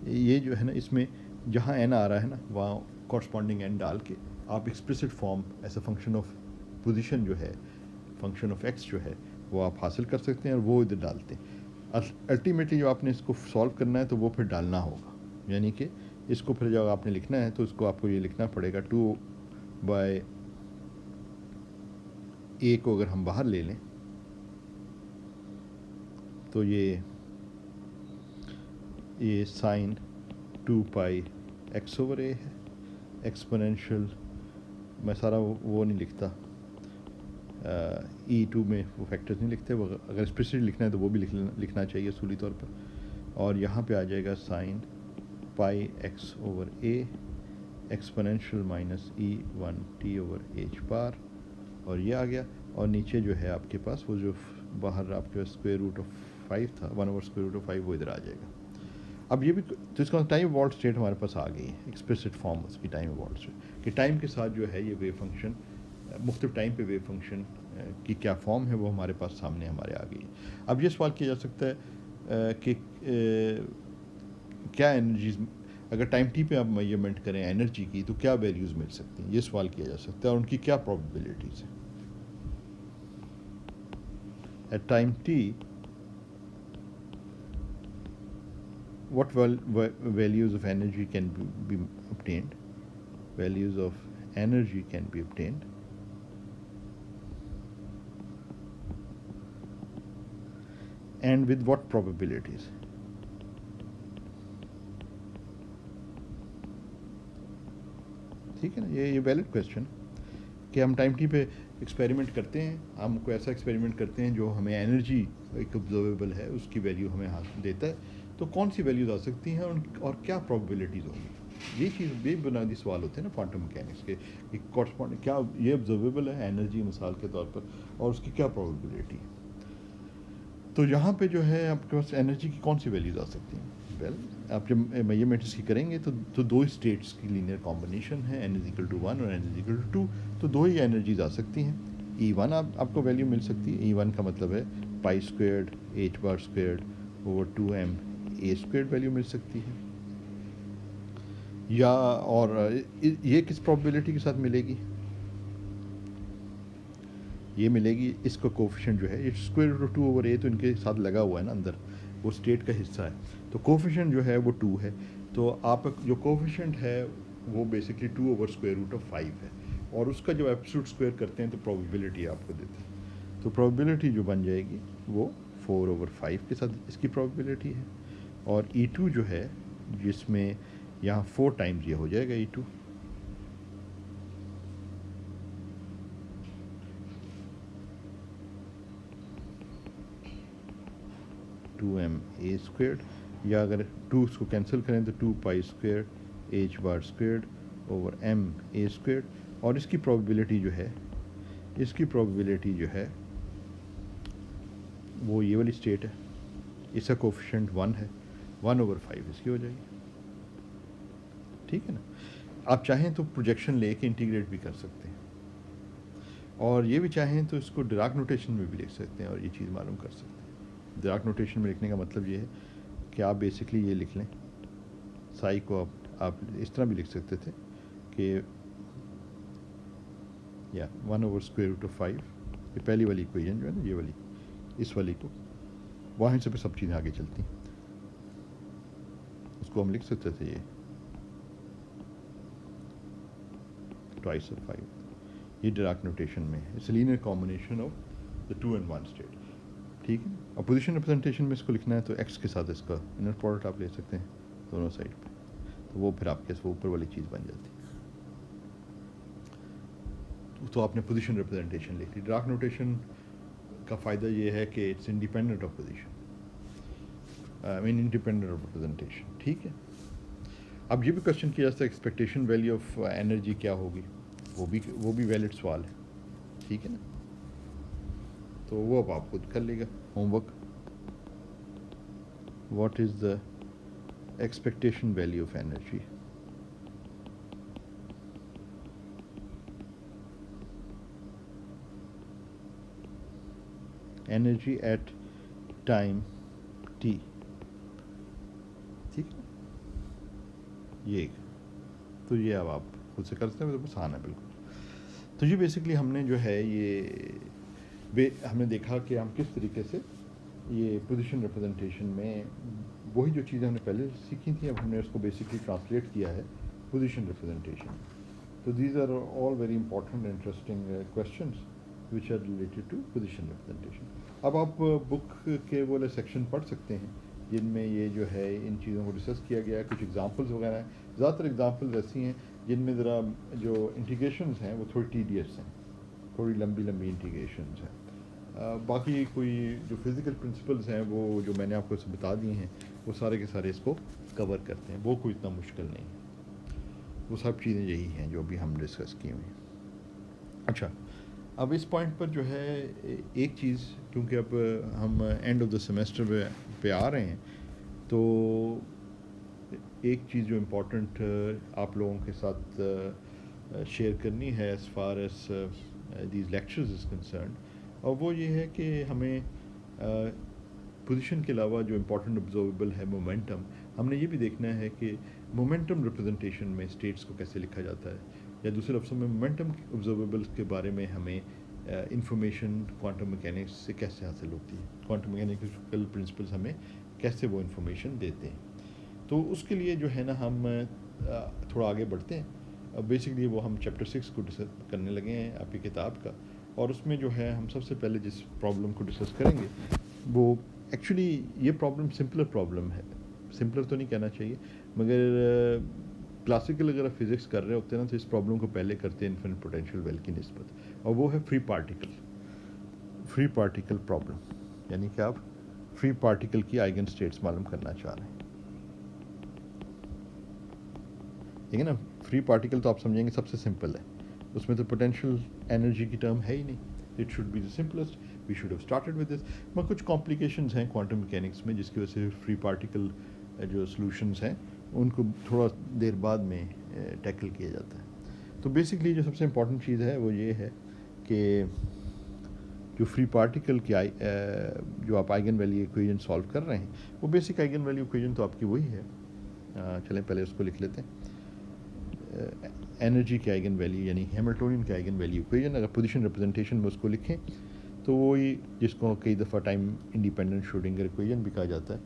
ये जो है ना, इसमें जहाँ एन आ रहा है ना, वहाँ कॉरस्पॉन्डिंग एन डाल के आप explicit form as a function of position जो है, फंक्शन ऑफ एक्स जो है, वो आप हासिल कर सकते हैं और वो इधर डालते हैं। अल्टीमेटली जो आपने इसको सॉल्व करना है तो वो फिर डालना होगा, यानी कि इसको फिर जब आपने लिखना है तो इसको आपको ये लिखना पड़ेगा 2 ए को अगर हम बाहर ले लें तो ये साइन 2 पाई एक्स ओवर ए है। एक्सपोनेंशियल मैं सारा वो नहीं लिखता, E2 में वो फैक्टर्स नहीं लिखते, वो अगर स्पेसिफिक लिखना है तो वो भी लिखना चाहिए असूली तौर पर। और यहाँ पे आ जाएगा sine pi x over a exponential minus E1 over h bar, और ये आ गया। और नीचे जो है आपके पास वो जो बाहर आपके पास स्क्वायर रूट ऑफ 5 था, 1 ओवर स्क्वायर रूट ऑफ 5, वो इधर आ जाएगा। अब ये भी तो इसका टाइम इवॉल्व स्टेट हमारे पास आ गई है, एक्सप्लिसिट फॉर्म उसकी टाइम इवॉल्व स्टेट कि टाइम के साथ जो है ये वेव फंक्शन मुख्तलिफ टाइम पे वेव फंक्शन की क्या फॉर्म है वो हमारे पास सामने हमारे आ गई है। अब ये सवाल किया जा सकता है कि क्या एनर्जीज अगर टाइम टी पे आप मेजरमेंट करें एनर्जी की तो क्या वैल्यूज़ मिल सकती हैं, ये सवाल किया जा सकता है, और उनकी क्या प्रोबेबिलिटीज़ हैं। At time T what values of energy can be obtained, values of energy can be obtained and with what probabilities. ठीक है ना, ये वैलिड क्वेश्चन कि हम टाइम टी पे एक्सपेरिमेंट करते हैं, हम कोई ऐसा एक्सपेरिमेंट करते हैं जो हमें एनर्जी एक ऑब्जर्वेबल है उसकी वैल्यू हमें हासिल देता है, तो कौन सी वैल्यूज आ सकती हैं और क्या प्रोबेबिलिटीज़ होंगी। ये चीज़ बेबुनियादी सवाल होते हैं ना क्वांटम मैकेनिक्स के, कि कॉरस्पॉन्ड क्या ये ऑब्जर्वेबल है एनर्जी मिसाल के तौर पर, और उसकी क्या प्रोबेबिलिटी है। तो यहाँ पे जो है आपके पास एनर्जी की कौन सी वैल्यूज आ सकती हैं। आप जब मेजरमेंट्स की करेंगे तो दो स्टेट्स की लीनियर कॉम्बिनेशन है, n=1 और n=2, तो दो ही एनर्जीज आ सकती हैं। E1 आपको वैल्यू मिल सकती है, E1 का मतलब है pi squared h bar squared over 2m a squared value मिल सकती है, या और ये किस प्रोबेबिलिटी के साथ मिलेगी, ये मिलेगी इसका कोफिशिएंट जो है ये स्क्वायर रूट 2 ओवर a तो इनके साथ लगा हुआ है ना अंदर, वो स्टेट का हिस्सा है, तो कोफिशिएंट जो है वो 2 है, तो आप जो कोफिशिएंट है वो basically 2 over square root of 5 है, और उसका जो एब्सोल्यूट स्क्वायर करते हैं तो प्रोबेबिलिटी आपको देते हैं, तो प्रोबेबिलिटी जो बन जाएगी वो 4 ओवर 5 के साथ इसकी प्रोबेबिलिटी है। और E2 जो है जिसमें यहाँ 4 टाइम्स ये हो जाएगा E2, 2m a स्क्वेयर्ड, या अगर 2 उसको कैंसिल करें तो 2 pi squared h bar squared over m a squared, और इसकी प्रोबेबिलिटी जो है वो ये वाली स्टेट है, इसका कोफिशिएंट 1 है, 1 ओवर 5 इसकी हो जाएगी। ठीक है ना, आप चाहें तो प्रोजेक्शन लेके इंटीग्रेट भी कर सकते हैं, और ये भी चाहें तो इसको डिराक नोटेशन में भी लिख सकते हैं और ये चीज़ मालूम कर सकते हैं। डिराक नोटेशन में लिखने का मतलब ये है कि आप बेसिकली ये लिख लें, साई को आप इस तरह भी लिख सकते थे कि या 1 ओवर स्क्वायर रूट ऑफ 5, ये पहली वाली इक्वेशन जो है ना, ये वाली इस वाली को वहाँ से पे सब चीज़ें आगे चलती, उसको हम लिख सकते थे ये ट्वाइस ऑफ 5, ये डिराक नोटेशन में है, it's linear combination of the 2 and 1 state. ठीक है, और पोजीशन रिप्रेजेंटेशन में इसको लिखना है तो x के साथ इसका इनर प्रोडक्ट आप ले सकते हैं दोनों साइड पे, तो वो फिर आपके वो ऊपर वाली चीज़ बन जाती है। तो आपने पोजीशन रिप्रेजेंटेशन लिख ली। डिराक नोटेशन का फ़ायदा ये है कि it's independent of position, I mean independent of representation. ठीक है, अब ये भी क्वेश्चन किया जाता है एक्सपेक्टेशन वैल्यू ऑफ एनर्जी क्या होगी, वो भी वैलिड सवाल है। ठीक है ना, तो वो अब आप खुद कर लेगा homework. What is the expectation value of energy, energy at time t, ठीक है। ये तो ये अब आप खुद से कर सकते हैं, तो आसान है बिल्कुल। तो ये बेसिकली हमने जो है ये हमने देखा कि हम किस तरीके से ये पोजीशन रिप्रेजेंटेशन में वही जो चीज़ें हमने पहले सीखी थी, अब हमने उसको बेसिकली ट्रांसलेट किया है पोजीशन रिप्रेजेंटेशन। तो these are all very important interesting questions which are related to position representation. अब आप बुक के वाले सेक्शन पढ़ सकते हैं जिनमें ये जो है इन चीज़ों को डिस्कस किया गया है, कुछ एग्जांपल्स वगैरह हैं। ज़्यादातर एग्जांपल्स ऐसी हैं जिनमें ज़रा जो इंटीग्रेशंस हैं वो थोड़ी टीडियस हैं, थोड़ी लंबी लंबी इंटीग्रेशंस हैं। बाकी कोई जो फिज़िकल प्रिंसिपल्स हैं वो जो मैंने आपको बता दिए हैं वो सारे के सारे इसको कवर करते हैं, वो कोई इतना मुश्किल नहीं है। वो सब चीज़ें यही हैं जो अभी हम डिस्कस की हुई। अच्छा, अब इस पॉइंट पर जो है एक चीज़, क्योंकि अब हम एंड ऑफ द सेमेस्टर पे आ रहे हैं, तो एक चीज़ जो इम्पोर्टेंट आप लोगों के साथ शेयर करनी है as far as these lectures is concern, और वो ये है कि हमें पोजीशन के अलावा जो इम्पोर्टेंट ऑब्जर्वेबल है मोमेंटम, हमने ये भी देखना है कि मोमेंटम रिप्रेजेंटेशन में स्टेट्स को कैसे लिखा जाता है, या दूसरे लफ्ज़ों में मोमेंटम ऑब्जर्वेबल्स के बारे में हमें इंफॉर्मेशन क्वांटम मैकेनिक्स से कैसे हासिल होती है, क्वांटम मैकेनिकल प्रिंसिपल्स हमें कैसे वो इंफॉर्मेशन देते हैं। तो उसके लिए जो है ना हम थोड़ा आगे बढ़ते हैं। अब बेसिकली वो हम चैप्टर 6 को डिस्कस करने लगे हैं आपकी किताब का, और उसमें जो है हम सबसे पहले जिस प्रॉब्लम को डिस्कस करेंगे वो एक्चुअली ये प्रॉब्लम सिंपलर प्रॉब्लम है। सिंपलर तो नहीं कहना चाहिए, मगर क्लासिकल अगर आप फिज़िक्स कर रहे होते हैं ना तो इस प्रॉब्लम को पहले करते हैं इन्फिनिट पोटेंशियल वेल की निस्बत, और वो है फ्री पार्टिकल प्रॉब्लम, यानी कि आप फ्री पार्टिकल की आइगन स्टेट्स मालूम करना चाह रहे हैं। ठीक है ना, फ्री पार्टिकल तो आप समझेंगे सबसे सिंपल है, उसमें तो पोटेंशियल एनर्जी की टर्म है ही नहीं, it should be the simplest, we should have started with this. मगर कुछ कॉम्प्लिकेशंस हैं क्वांटम मैकेनिक्स में जिसकी वजह से फ्री पार्टिकल जो सॉल्यूशंस हैं उनको थोड़ा देर बाद में टैकल किया जाता है। तो बेसिकली जो सबसे इम्पॉर्टेंट चीज़ है वो ये है कि जो फ्री पार्टिकल की जो आप आइगन वैल्यू इक्वेशन सॉल्व कर रहे हैं, वो बेसिक आइगन वैल्यू इक्वेशन तो आपकी वही है। चलें पहले उसको लिख लेते हैं। एनर्जी के आइगन वैल्यू यानी हैमिल्टोनियन के आइगन वैल्यू इक्वेशन, अगर पोजीशन रिप्रेजेंटेशन में उसको लिखें तो वही जिसको कई दफ़ा टाइम इंडिपेंडेंट श्रोडिंगर इक्वेशन भी कहा जाता है,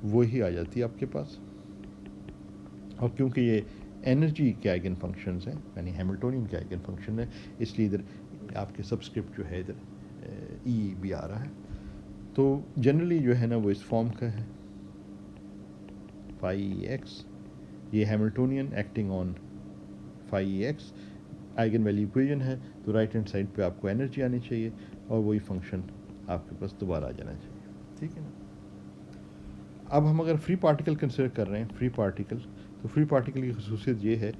वही आ जाती है आपके पास। और क्योंकि ये एनर्जी के आइगन फंक्शंस हैं यानी हैमिल्टोनियन के आइगन फंक्शन है, इसलिए इधर आपके सबस्क्रिप्ट जो है इधर ई भी आ रहा है। तो जनरली जो है ना वो इस फॉर्म का है, फाई एक्स, ये Hamiltonian acting on phi x eigen value equation है, तो राइट हैंड साइड पे आपको एनर्जी आनी चाहिए और वही फंक्शन आपके पास दोबारा आ जाना चाहिए। ठीक है ना। अब हम अगर फ्री पार्टिकल कंसिडर कर रहे हैं, फ्री पार्टिकल, तो फ्री पार्टिकल की खसूसियत ये है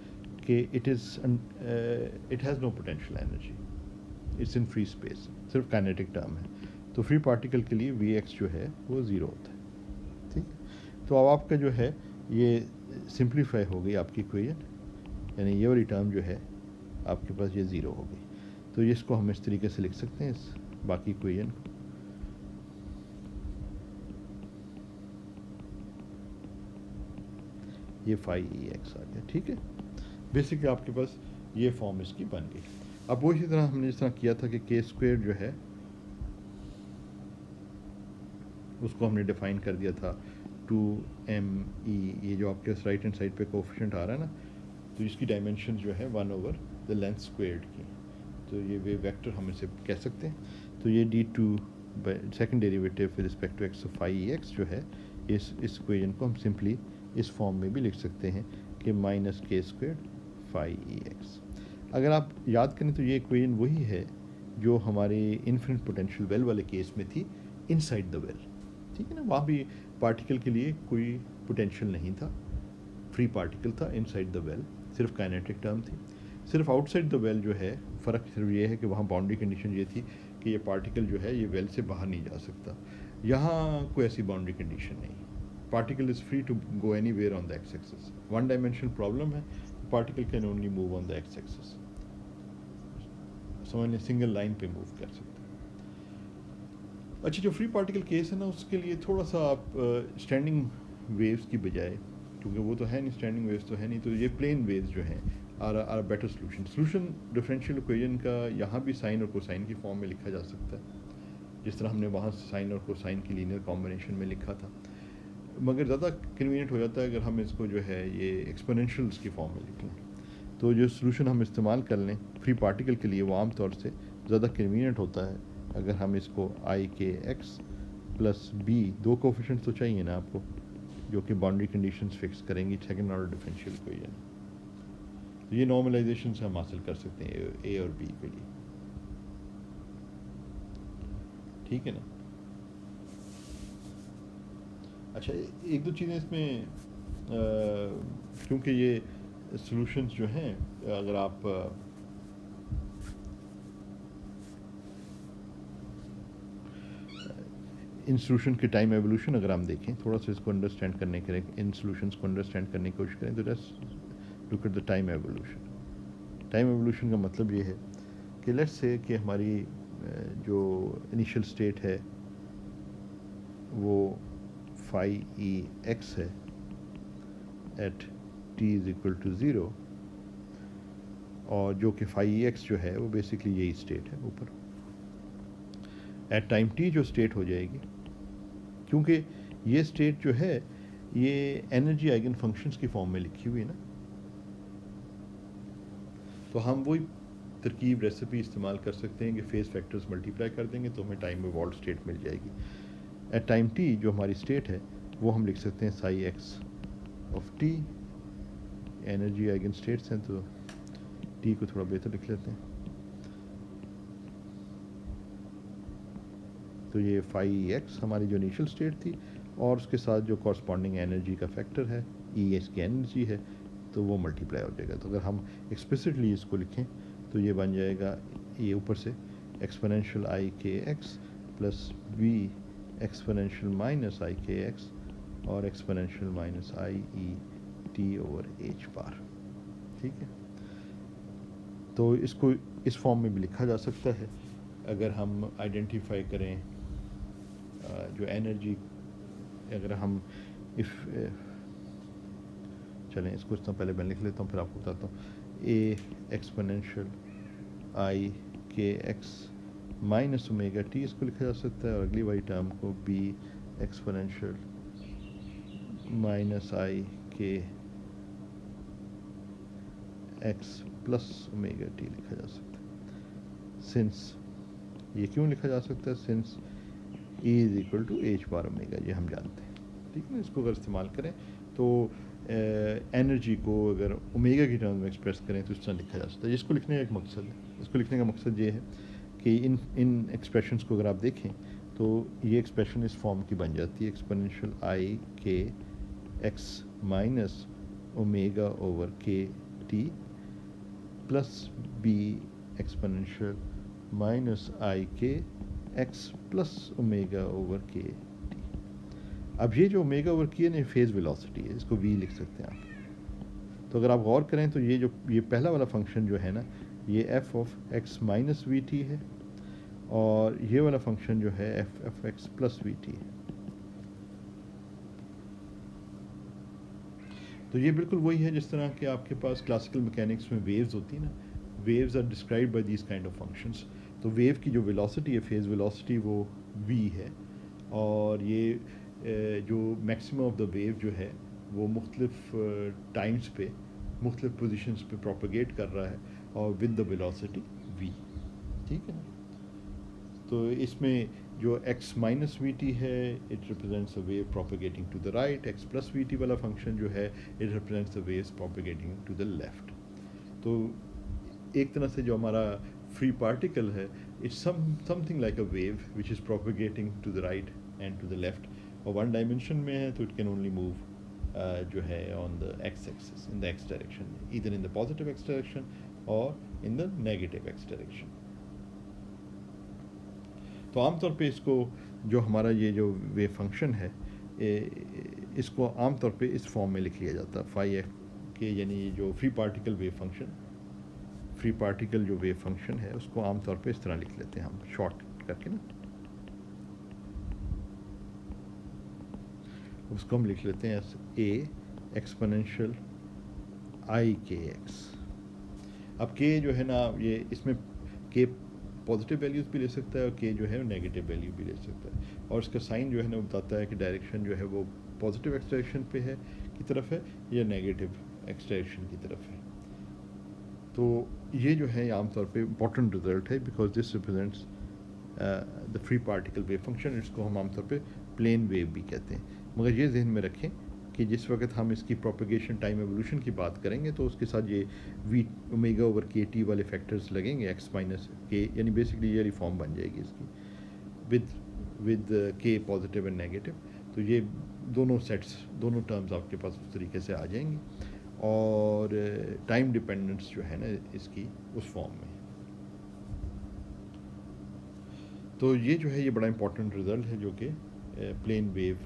कि it has no potential energy, it's in free space, सिर्फ काइनेटिक टर्म है। तो फ्री पार्टिकल के लिए वी एक्स जो है वो ज़ीरो होता है। ठीक, तो अब आपका जो है ये सिंप्लीफाई हो गई आपकी इक्वेशन, यानी ये वाली टर्म जो है आपके पास ये ज़ीरो हो गई। तो इसको हम इस तरीके से लिख सकते हैं, इस बाकी इक्वेशन को, ये फाई ई एक्स आ गया। ठीक है, बेसिकली आपके पास ये फॉर्म इसकी बन गई। अब वो इसी तरह हमने जिस तरह किया था कि के स्क्वेयर जो है उसको हमने डिफाइन कर दिया था 2m e, ये जो आपके राइट हैंड साइड पे कोफिशिएंट आ रहा है ना, तो इसकी डायमेंशन जो है 1 ओवर द लेंथ स्क्वेयर्ड की, तो ये वेव वेक्टर हम इसे कह सकते हैं। तो ये d2 second derivative with respect to x of phi x जो है, इस इक्वेशन को हम सिंपली इस फॉर्म में भी लिख सकते हैं कि माइनस के स्क्वेयर फाई ई एक्स। अगर आप याद करें तो ये इक्वेशन वही है जो हमारे इन्फिनिट पोटेंशियल वेल वाले केस में थी, इनसाइड द वेल। ठीक है ना, वहाँ भी पार्टिकल के लिए कोई पोटेंशियल नहीं था, फ्री पार्टिकल था इनसाइड द वेल, सिर्फ काइनेटिक टर्म थी। सिर्फ आउटसाइड द वेल जो है फ़र्क सिर्फ ये है कि वहाँ बाउंड्री कंडीशन ये थी कि ये पार्टिकल जो है ये वेल से बाहर नहीं जा सकता। यहाँ कोई ऐसी बाउंड्री कंडीशन नहीं, particle is free to go anywhere on the x axis. One dimensional problem है, particle can only move on the x axis, समझ लें सिंगल लाइन पे मूव कर सकते हैं। अच्छा, जो फ्री पार्टिकल केस है ना, उसके लिए थोड़ा सा आप स्टैंडिंग वेव्स की बजाय, क्योंकि वो तो है नहीं, स्टैंडिंग वेव्स तो है नहीं, तो ये प्लेन वेव्स जो हैं are better solution differential equation का यहाँ भी साइन और कोसाइन की फॉर्म में लिखा जा सकता है, जिस तरह हमने वहाँ साइन और कोसाइन की लीनियर कॉम्बिनेशन में लिखा था। मगर ज़्यादा कन्वीनियंट हो जाता है अगर हम इसको जो है ये एक्सपोनेंशियल्स की फॉर्म में लिख लें। तो जो सोल्यूशन हम इस्तेमाल कर लें फ्री पार्टिकल के लिए, वो आम तौर से ज़्यादा कन्वीनियंट होता है अगर हम इसको आई के एक्स प्लस बी, दो कोफिशिएंट्स तो चाहिए ना आपको, जो कि बाउंड्री कंडीशंस फिक्स करेंगी सेकंड ऑर्डर डिफरेंशियल इक्वेशन। तो ये नॉर्मलाइजेशन से हम हासिल कर सकते हैं ए और बी के लिए, ठीक है ना। अच्छा, एक दो चीज़ें इसमें, क्योंकि ये सॉल्यूशंस जो हैं, अगर आप इन सॉल्यूशन के टाइम एवोल्यूशन अगर हम देखें, थोड़ा सा इसको अंडरस्टैंड करने के लिए, इन सॉल्यूशंस को अंडरस्टैंड करने की कोशिश करें, तो let's look at the time evolution. Time evolution का मतलब ये है कि लेट्स से कि हमारी जो इनिशियल स्टेट है वो फाई ई एक्स है at t is equal to zero, और जो कि फाई ई एक्स जो है वो बेसिकली यही स्टेट है ऊपर। एट टाइम टी जो स्टेट हो जाएगी, क्योंकि ये स्टेट जो है ये एनर्जी आइगन फंक्शंस की फॉर्म में लिखी हुई है ना, तो हम वही तरकीब रेसिपी इस्तेमाल कर सकते हैं कि फेस फैक्टर्स मल्टीप्लाई कर देंगे तो हमें टाइम इवॉल्व स्टेट मिल जाएगी। एट टाइम टी जो हमारी स्टेट है वो हम लिख सकते हैं Sai x of T, energy eigen states हैं तो टी को थोड़ा बेहतर लिख लेते हैं। तो ये फाई एक्स हमारी जो इनिशियल स्टेट थी, और उसके साथ जो कॉरस्पॉन्डिंग एनर्जी का फैक्टर है ई इसकी एनर्जी है, तो वो मल्टीप्लाई हो जाएगा। तो अगर हम एक्सप्लिसिटली इसको लिखें तो ये बन जाएगा, ये ऊपर से exponential i k x plus b exponential minus i k x और exponential minus i E t over h bar, ठीक है। तो इसको इस फॉर्म में भी लिखा जा सकता है अगर हम आइडेंटिफाई करें जो एनर्जी, अगर हम इफ़ चलें इसको इस तरह पहले मैं लिख लेता हूँ फिर आपको बताता हूँ। ए exponential i k x minus omega T इसको लिखा जा सकता है, और अगली वाली टर्म को B exponential minus i k x plus omega T लिखा जा सकता है। सिंस ये क्यों लिखा जा सकता है, since E is equal to h bar omega, ये हम जानते हैं, ठीक है ना। इसको अगर इस्तेमाल करें तो एनर्जी को अगर ओमेगा की टर्म में एक्सप्रेस करें तो इस तरह लिखा जा सकता है। इसको लिखने का एक मकसद है, इसको लिखने का मकसद ये है कि इन एक्सप्रेशंस को अगर आप देखें तो ये एक्सप्रेशन इस फॉर्म की बन जाती है, exponential i k x minus omega over k t plus b exponential minus i k x plus omega over k t. अब ये जो ओमेगा ओवर के है फेज़ वेलोसिटी है, इसको वी लिख सकते हैं आप। तो अगर आप गौर करें तो ये पहला वाला फंक्शन जो है ना, ये F of x minus v t है, और ये वाला फंक्शन जो है F F x plus v t है। तो ये बिल्कुल वही है जिस तरह के आपके पास क्लासिकल मैकेनिक्स में वेव्स होती है ना, waves are described by these kind of functions. तो वेव की जो वेलोसिटी है, फेज़ वेलोसिटी, वो v है, और ये जो मैक्सिमम ऑफ द वेव जो है वो मुख्तलिफ टाइम्स पे मुख्तलिफ पोजीशंस पे प्रोपेगेट कर रहा है, और विद द वेलोसिटी v, ठीक है ना। तो इसमें जो x माइनस वी टी है, it represents a wave propagating to the right, x plus v t वाला फंक्शन जो है it represents the waves propagating to the left. तो एक तरह से जो हमारा free particle है, it's something like a wave which is propagating to the right and to the left, और one dimension में है तो it can only move जो है on the x axis, in the x direction, either in the positive x direction or in the negative x direction। तो आमतौर पे इसको जो हमारा ये जो वेव फंक्शन है, इसको आमतौर पे इस फॉर्म में लिख लिया जाता है फाई एफ के, यानी जो free particle wave function, free particle जो वेव फंक्शन है उसको आमतौर पे इस तरह लिख लेते हैं हम शॉर्ट करके ना। उसको हम लिख लेते हैं S A exponential i k x. अब के जो है ना, ये इसमें के पॉजिटिव वैल्यूज़ भी ले सकता है और के जो है नेगेटिव वैल्यू भी ले सकता है, और इसका साइन जो है ना बताता है कि डायरेक्शन जो है वो पॉजिटिव एक्सट्रैक्शन पे है की तरफ है या नेगेटिव एक्सट्रैक्शन की तरफ है। तो ये जो है आमतौर पे इम्पॉर्टेंट रिजल्ट है, because this represents the free particle wave function. इसको हम आमतौर पे प्लेन वेव भी कहते हैं। मगर ये जहन में रखें कि जिस वक्त हम इसकी प्रोपगेशन टाइम एवोल्यूशन की बात करेंगे तो उसके साथ ये we omega over k T वाले फैक्टर्स लगेंगे, एक्स माइनस के, यानी बेसिकली ये रिफॉर्म बन जाएगी इसकी विद के पॉजिटिव एंड नेगेटिव। तो ये दोनों सेट्स, दोनों टर्म्स आपके पास उस तरीके से आ जाएंगी, और टाइम डिपेंडेंस जो है ना इसकी उस फॉर्म में। तो ये जो है ये बड़ा इंपॉर्टेंट रिज़ल्ट है जो कि प्लेन वेव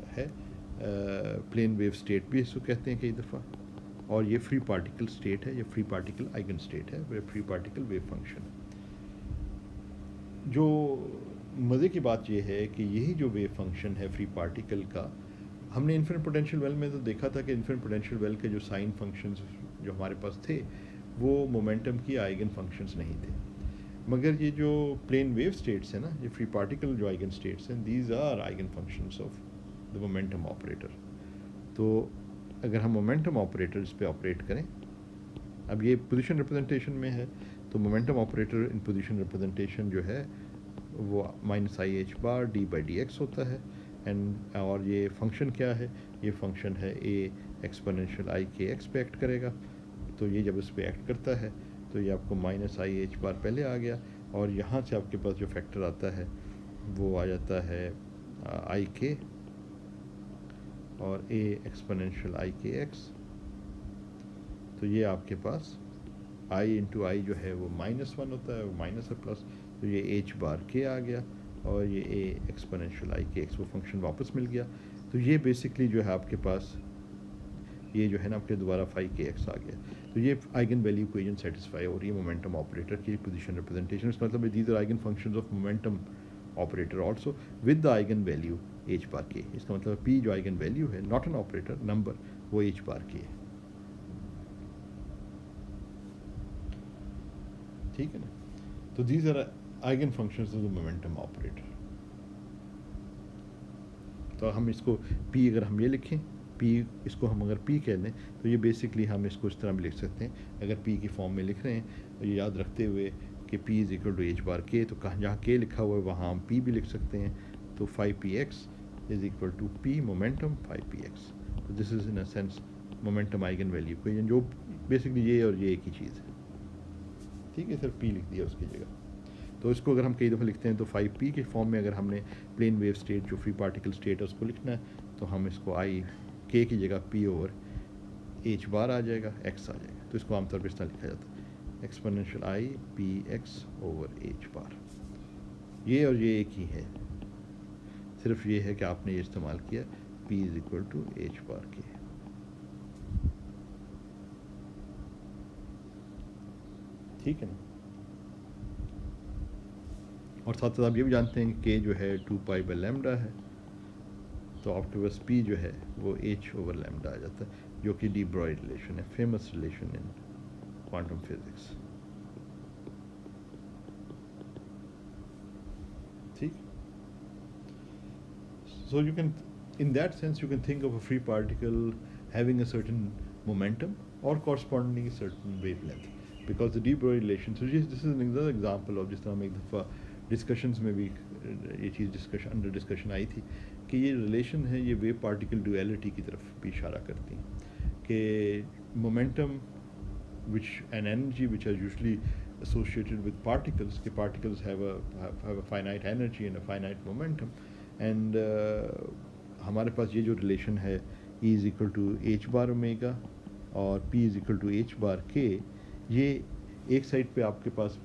है। प्लेन वेव स्टेट भी इसको कहते हैं कई दफ़ा, और ये फ्री पार्टिकल स्टेट है, ये फ्री पार्टिकल आइगन स्टेट है, फ्री पार्टिकल वेव फंक्शन। जो मज़े की बात ये है कि यही जो वेव फंक्शन है फ्री पार्टिकल का, हमने इन्फिनिट पोटेंशियल वेल में तो देखा था कि इन्फिनिट पोटेंशियल वेल के जो साइन फंक्शंस जो हमारे पास थे वो मोमेंटम की आइगन फंक्शंस नहीं थे। मगर ये जो प्लेन वेव स्टेट्स हैं ना, ये फ्री पार्टिकल जो आइगन स्टेट्स हैं, these are eigen functions of the momentum operator. तो अगर हम मोमेंटम ऑपरेटर इस पे ऑपरेट करें, अब ये पोजीशन रिप्रेजेंटेशन में है, तो मोमेंटम ऑपरेटर इन पोजीशन रिप्रेजेंटेशन जो है वो minus I H bar D by D x होता है। एंड और ये फंक्शन क्या है, ये फंक्शन है ए एक्सपोनेंशियल आई के एक्स पे एक्ट करेगा। तो ये जब इस पे एक्ट करता है तो ये आपको माइनस आई एच बार पहले आ गया, और यहाँ से आपके पास जो फैक्टर आता है वो आ जाता है आई के और ए एक्सपोनेंशियल आई के एक्स। तो ये आपके पास आई इंटू आई जो है वो -1 होता है, वो माइनस है प्लस, तो ये एच बार के आ गया, और ये ए एक्सपोनेंशियल आई के एक्स वो फंक्शन वापस मिल गया। तो ये बेसिकली जो है आपके पास ये जो है ना आपके दोबारा फाइव के एक्स आ गया। तो ये आइगन वैल्यू इक्वेशन सेटिस्फाई हो रही है मोमेंटम ऑपरेटर की पोजीशन रिप्रेजेंटेशन। इसका मतलब these are eigen functions of momentum operator also with the eigenvalue h bar k. इसका मतलब पी जो आइगन वैल्यू है, नॉट एन ऑपरेटर नंबर, वो एच बार के है। ठीक है ना। तो these are eigen functions of the momentum operator. तो हम इसको पी अगर हम ये लिखें, पी इसको हम अगर पी कह लें तो ये बेसिकली हम इसको इस तरह भी लिख सकते हैं। अगर पी की फॉर्म में लिख रहे हैं तो ये याद रखते हुए कि p is equal to h bar k, तो कहाँ जहाँ के लिखा हुआ है वहाँ हम पी भी लिख सकते हैं। तो 5px is equal to p momentum 5px। तो this is in a sense momentum eigen value equation, जो बेसिकली ये और ये एक ही चीज़ है। ठीक है, सिर्फ पी लिख दिया उसकी जगह। तो इसको अगर हम कई दफ़ा लिखते हैं तो 5p के फॉर्म में अगर हमने प्लेन वेव स्टेट जो फ्री पार्टिकल स्टेट है उसको लिखना है, तो हम इसको आई के की जगह p ओवर एच बार आ जाएगा, x आ जाएगा। तो इसको आमतौर पर इस तरह लिखा जाता है exponential i p x over h bar. ये और ये एक ही है, सिर्फ ये है कि आपने ये इस्तेमाल किया p is equal to h bar k. ठीक है ना। और साथ साथ आप ये भी जानते हैं कि जो है 2 पाई बाई लैम्डा है, तो आपके पास p जो है वो h ओवर लैम्डा आ जाता है, जो कि डी ब्रॉय रिलेशन है, famous relation in quantum physics. ठीक। So you can in that sense you can think of a free particle having a certain momentum or corresponding a certain wavelength, because the de Broglie relation, so this is another example of, जिस तरह हम एक दफ़ा discussions में भी ये चीज़ discussion under discussion I थी कि ये रिलेशन है, ये वेव पार्टिकल डुअलिटी की तरफ भी इशारा करती हैं कि momentum which an energy which are usually associated with particles, कि particles have a finite energy and a finite momentum, and हमारे पास ये जो रिलेशन है E is equal to h bar omega और P is equal to h bar k, ये एक side पे आपके पास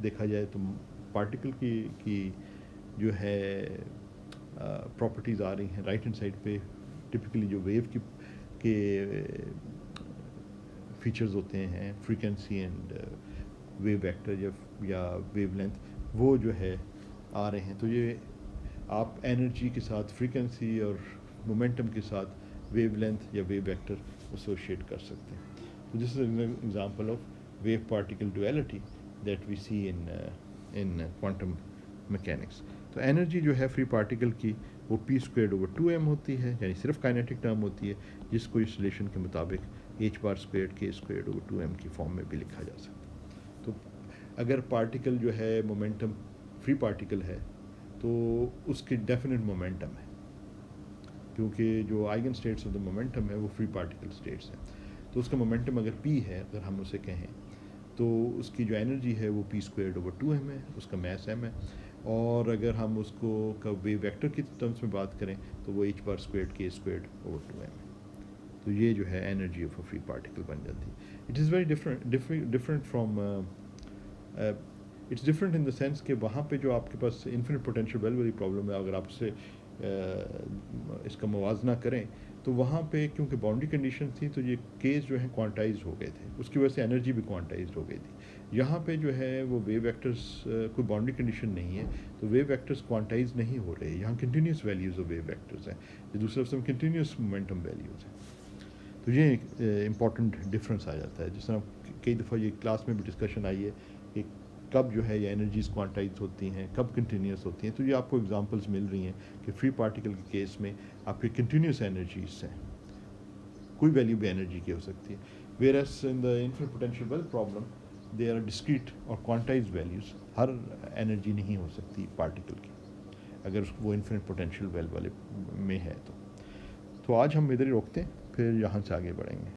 देखा जाए तो पार्टिकल की जो है प्रॉपर्टीज़ आ रही हैं। राइट हैंड साइड पे टिपिकली जो वेव के फीचर्स होते हैं, फ्रीक्वेंसी एंड वेव वेक्टर या वेव लेंथ, वो जो है आ रहे हैं। तो ये आप एनर्जी के साथ फ्रीक्वेंसी और मोमेंटम के साथ वेवलेंथ या वेव वेक्टर एसोशिएट कर सकते हैं. So this is an example of wave particle duality that we see in quantum mechanics. तो एनर्जी जो है फ्री पार्टिकल की वो p²/2m होती है, यानी सिर्फ काइनेटिक टर्म होती है, जिसको इस रिलेशन के मुताबिक h² k²/2m की फॉर्म में भी लिखा जा सकता है. तो अगर पार्टिकल जो है मोमेंटम फ्री पार्टिकल है तो उसकी डेफिनेट मोमेंटम है, क्योंकि जो eigen states of the momentum है वो फ्री पार्टिकल स्टेट्स हैं. तो उसका मोमेंटम अगर p है, अगर हम उसे कहें, तो उसकी जो एनर्जी है वो p²/2m है, उसका मास m है. और अगर हम उसको का वेव वेक्टर की टर्म्स में बात करें तो वो h² k²/2m है. तो ये जो है energy of a free particle बन जाती है. It is very different from its different in the sense कि वहाँ पे जो आपके पास इन्फिनिट पोटेंशियल वेल वाली प्रॉब्लम है, अगर आपसे इसका मुवाजना करें तो वहाँ पे क्योंकि बाउंड्री कंडीशन थी तो ये केस जो है क्वांटाइज हो गए थे, उसकी वजह से एनर्जी भी क्वांटाइज हो गई थी. यहाँ पे जो है वो वेव वेक्टर्स कोई बाउंड्री कंडीशन नहीं है, तो वेव वेक्टर्स क्वांटाइज नहीं हो रहे. यहाँ continuous values of wave vectors हैं, जो दूसरे उसमें कंटिन्यूस मोमेंटम वैल्यूज़ हैं. तो ये इम्पॉर्टेंट डिफरेंस आ जाता है. जिस तरह कई दफ़ा ये क्लास में भी डिस्कशन आई है कि कब जो है ये एनर्जीज क्वांटाइज होती हैं, कब कंटिन्यूस होती हैं. तो ये आपको एग्जांपल्स मिल रही हैं कि फ्री पार्टिकल के केस में आपके कंटिन्यूस एनर्जीज हैं, कोई वैल्यू भी एनर्जी की हो सकती है. Whereas in the infinite potential well problem they are discrete और क्वांटाइज वैल्यूज़. हर एनर्जी नहीं हो सकती पार्टिकल की अगर वो इन्फिनिट पोटेंशियल वेल वाले में है. तो आज हम इधर ही रोकते हैं, फिर यहाँ से आगे बढ़ेंगे.